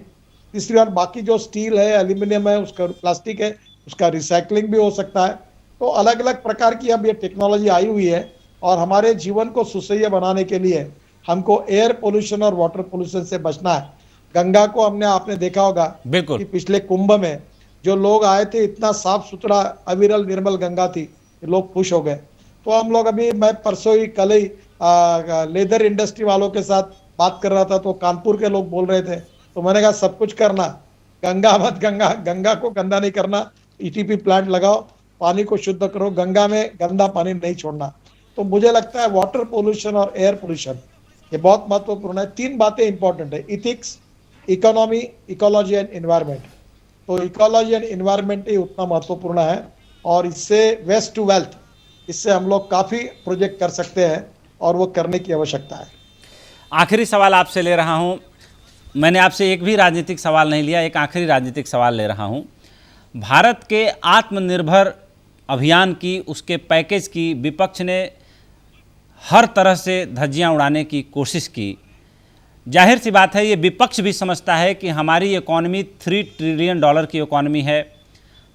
तीसरी बात, बाकी जो स्टील है, एल्यूमिनियम है, उसका प्लास्टिक है, उसका रिसाइकलिंग भी हो सकता है। तो अलग अलग प्रकार की अब ये टेक्नोलॉजी आई हुई है और हमारे जीवन को सुसह्य बनाने के लिए हमको एयर पोल्यूशन और वाटर पोल्यूशन से बचना है। गंगा को आपने देखा होगा बिल्कुल कि पिछले कुंभ में जो लोग आए थे, इतना साफ सुथरा अविरल निर्मल गंगा थी, लोग खुश हो गए। तो हम लोग मैं परसों ही कल ही लेदर इंडस्ट्री वालों के साथ बात कर रहा था, तो कानपुर के लोग बोल रहे थे, तो मैंने कहा सब कुछ करना, गंगा को गंदा नहीं करना, ETP प्लांट लगाओ, पानी को शुद्ध करो, गंगा में गंदा पानी नहीं छोड़ना। तो मुझे लगता है वाटर पोल्यूशन और एयर पोल्यूशन ये बहुत महत्वपूर्ण है। 3 बातें इंपॉर्टेंट है, ethics, economy, ecology and environment. तो इकोलॉजी एंड एनवायरनमेंट ही उतना महत्वपूर्ण है और इससे वेस्ट टू वेल्थ, इससे हम लोग काफ़ी प्रोजेक्ट कर सकते हैं और वो करने की आवश्यकता है। आखिरी सवाल आपसे ले रहा हूं, मैंने आपसे एक भी राजनीतिक सवाल नहीं लिया, एक आखिरी राजनीतिक सवाल ले रहा हूं। भारत के आत्मनिर्भर अभियान की, उसके पैकेज की विपक्ष ने हर तरह से धज्जियां उड़ाने की कोशिश की। जाहिर सी बात है, ये विपक्ष भी समझता है कि हमारी इकॉनमी $3 ट्रिलियन की इकॉनमी है,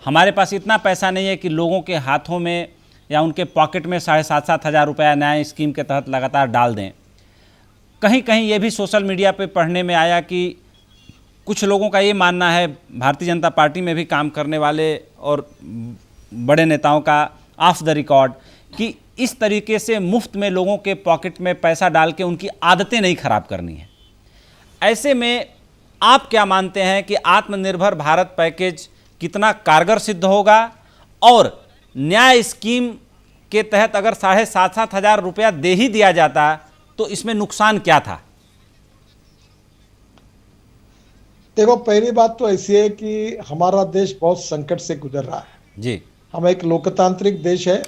हमारे पास इतना पैसा नहीं है कि लोगों के हाथों में या उनके पॉकेट में 7,500 हज़ार रुपया नया स्कीम के तहत लगातार डाल दें। कहीं कहीं ये भी सोशल मीडिया पे पढ़ने में आया कि कुछ लोगों का ये मानना है, भारतीय जनता पार्टी में भी काम करने वाले और बड़े नेताओं का ऑफ द रिकॉर्ड, कि इस तरीके से मुफ्त में लोगों के पॉकेट में पैसा डाल के उनकी आदतें नहीं खराब करनी है। ऐसे में आप क्या मानते हैं कि आत्मनिर्भर भारत पैकेज कितना कारगर सिद्ध होगा, और न्याय स्कीम के तहत अगर 7,500 हज़ार रुपया दे ही दिया जाता तो इसमें नुकसान क्या था? देखो, पहली बात तो ऐसी है कि हमारा देश बहुत संकट से गुजर रहा है जी। हम एक लोकतांत्रिक देश है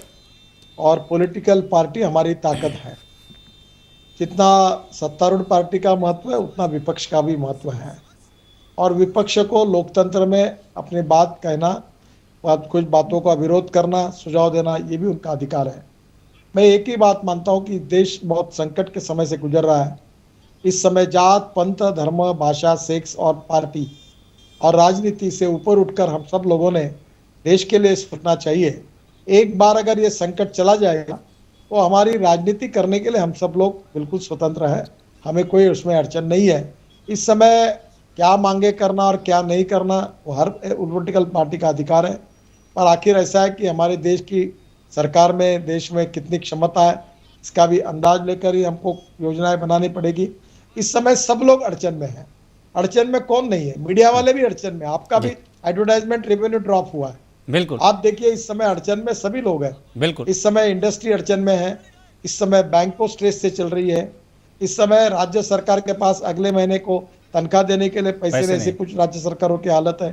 और पॉलिटिकल पार्टी हमारी ताकत है। जितना सत्तारूढ़ पार्टी का महत्व है उतना विपक्ष का भी महत्व है, और विपक्ष को लोकतंत्र में अपनी बात कहना, कुछ बातों का विरोध करना, सुझाव देना, ये भी उनका अधिकार है। मैं एक ही बात मानता हूँ कि देश बहुत संकट के समय से गुजर रहा है। इस समय जात, पंथ, धर्म, भाषा, सेक्स और पार्टी और राजनीति से ऊपर उठकर हम सब लोगों ने देश के लिए सोचना चाहिए। एक बार अगर ये संकट चला जाएगा तो हमारी राजनीति करने के लिए हम सब लोग बिल्कुल स्वतंत्र हैं, हमें कोई उसमें अड़चन नहीं है। इस समय क्या मांगे करना और क्या नहीं करना वो हर पॉलिटिकल पार्टी का अधिकार है, पर आखिर ऐसा है कि हमारे देश की सरकार में, देश में कितनी क्षमता है इसका भी अंदाज लेकर ही हमको योजनाएं बनानी पड़ेगी। इस समय सब लोग अड़चन में हैं। अड़चन में कौन नहीं है? मीडिया वाले भी अड़चन में, आपका भी एडवर्टाइजमेंट रेवेन्यू ड्रॉप हुआ है। बिल्कुल, आप देखिए इस समय अड़चन में सभी लोग हैं। बिल्कुल, इस समय इंडस्ट्री अड़चन में है, इस समय बैंकों स्ट्रेस से चल रही है, इस समय राज्य सरकार के पास अगले महीने को तनख्वाह देने के लिए पैसे नहीं से कुछ राज्य सरकारों की हालत है।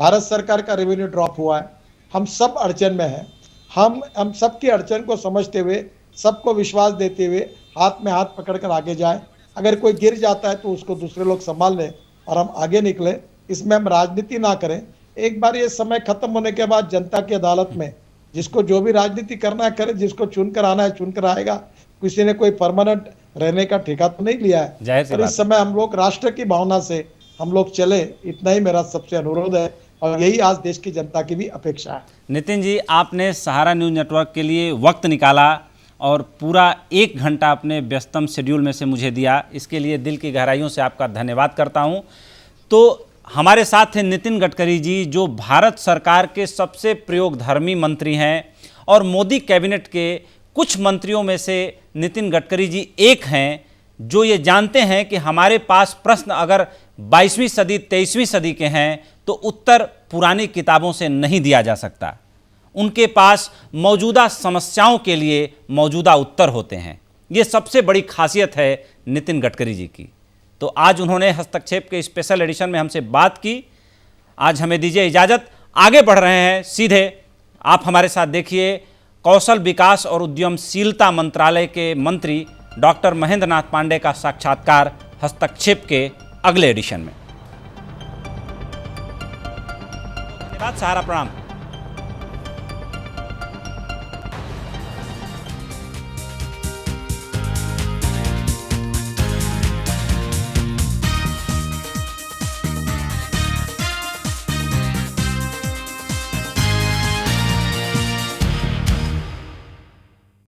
भारत सरकार का रेवेन्यू ड्रॉप हुआ है। हम सब अड़चन में हैं। हम सबकी अड़चन को समझते हुए, सबको विश्वास देते हुए हाथ में हाथ पकड़कर आगे जाए। अगर कोई गिर जाता है तो उसको दूसरे लोग संभाल लें और हम आगे निकले। इसमें हम राजनीति ना करें। एक बार ये समय खत्म होने के बाद जनता की अदालत में जिसको जो भी राजनीति करना है करे, जिसको चुनकर आना है चुनकर आएगा। किसी ने कोई परमानेंट रहने का ठेका तो नहीं लिया है। और इस समय हम लोग राष्ट्र की भावना से हम लोग चले, इतना ही मेरा सबसे अनुरोध है, और यही आज देश की जनता की भी अपेक्षा है। नितिन जी, आपने सहारा न्यूज़ नेटवर्क के लिए वक्त निकाला और पूरा 1 घंटा अपने व्यस्तम शेड्यूल में से मुझे दिया, इसके लिए दिल की गहराइयों से आपका धन्यवाद करता हूं। तो हमारे साथ थे नितिन गडकरी जी, जो भारत सरकार के सबसे प्रयोगधर्मी मंत्री हैं, और मोदी कैबिनेट के कुछ मंत्रियों में से नितिन गडकरी जी एक हैं जो ये जानते हैं कि हमारे पास प्रश्न अगर 22वीं सदी 23वीं सदी के हैं तो उत्तर पुरानी किताबों से नहीं दिया जा सकता। उनके पास मौजूदा समस्याओं के लिए मौजूदा उत्तर होते हैं। ये सबसे बड़ी खासियत है नितिन गडकरी जी की। तो आज उन्होंने हस्तक्षेप के स्पेशल एडिशन में हमसे बात की। आज हमें दीजिए इजाज़त। आगे बढ़ रहे हैं सीधे, आप हमारे साथ देखिए कौशल विकास और उद्यमशीलता मंत्रालय के मंत्री डॉक्टर महेंद्र नाथ पांडे का साक्षात्कार हस्तक्षेप के अगले एडिशन में। धन्यवाद। सहारा प्रणाम।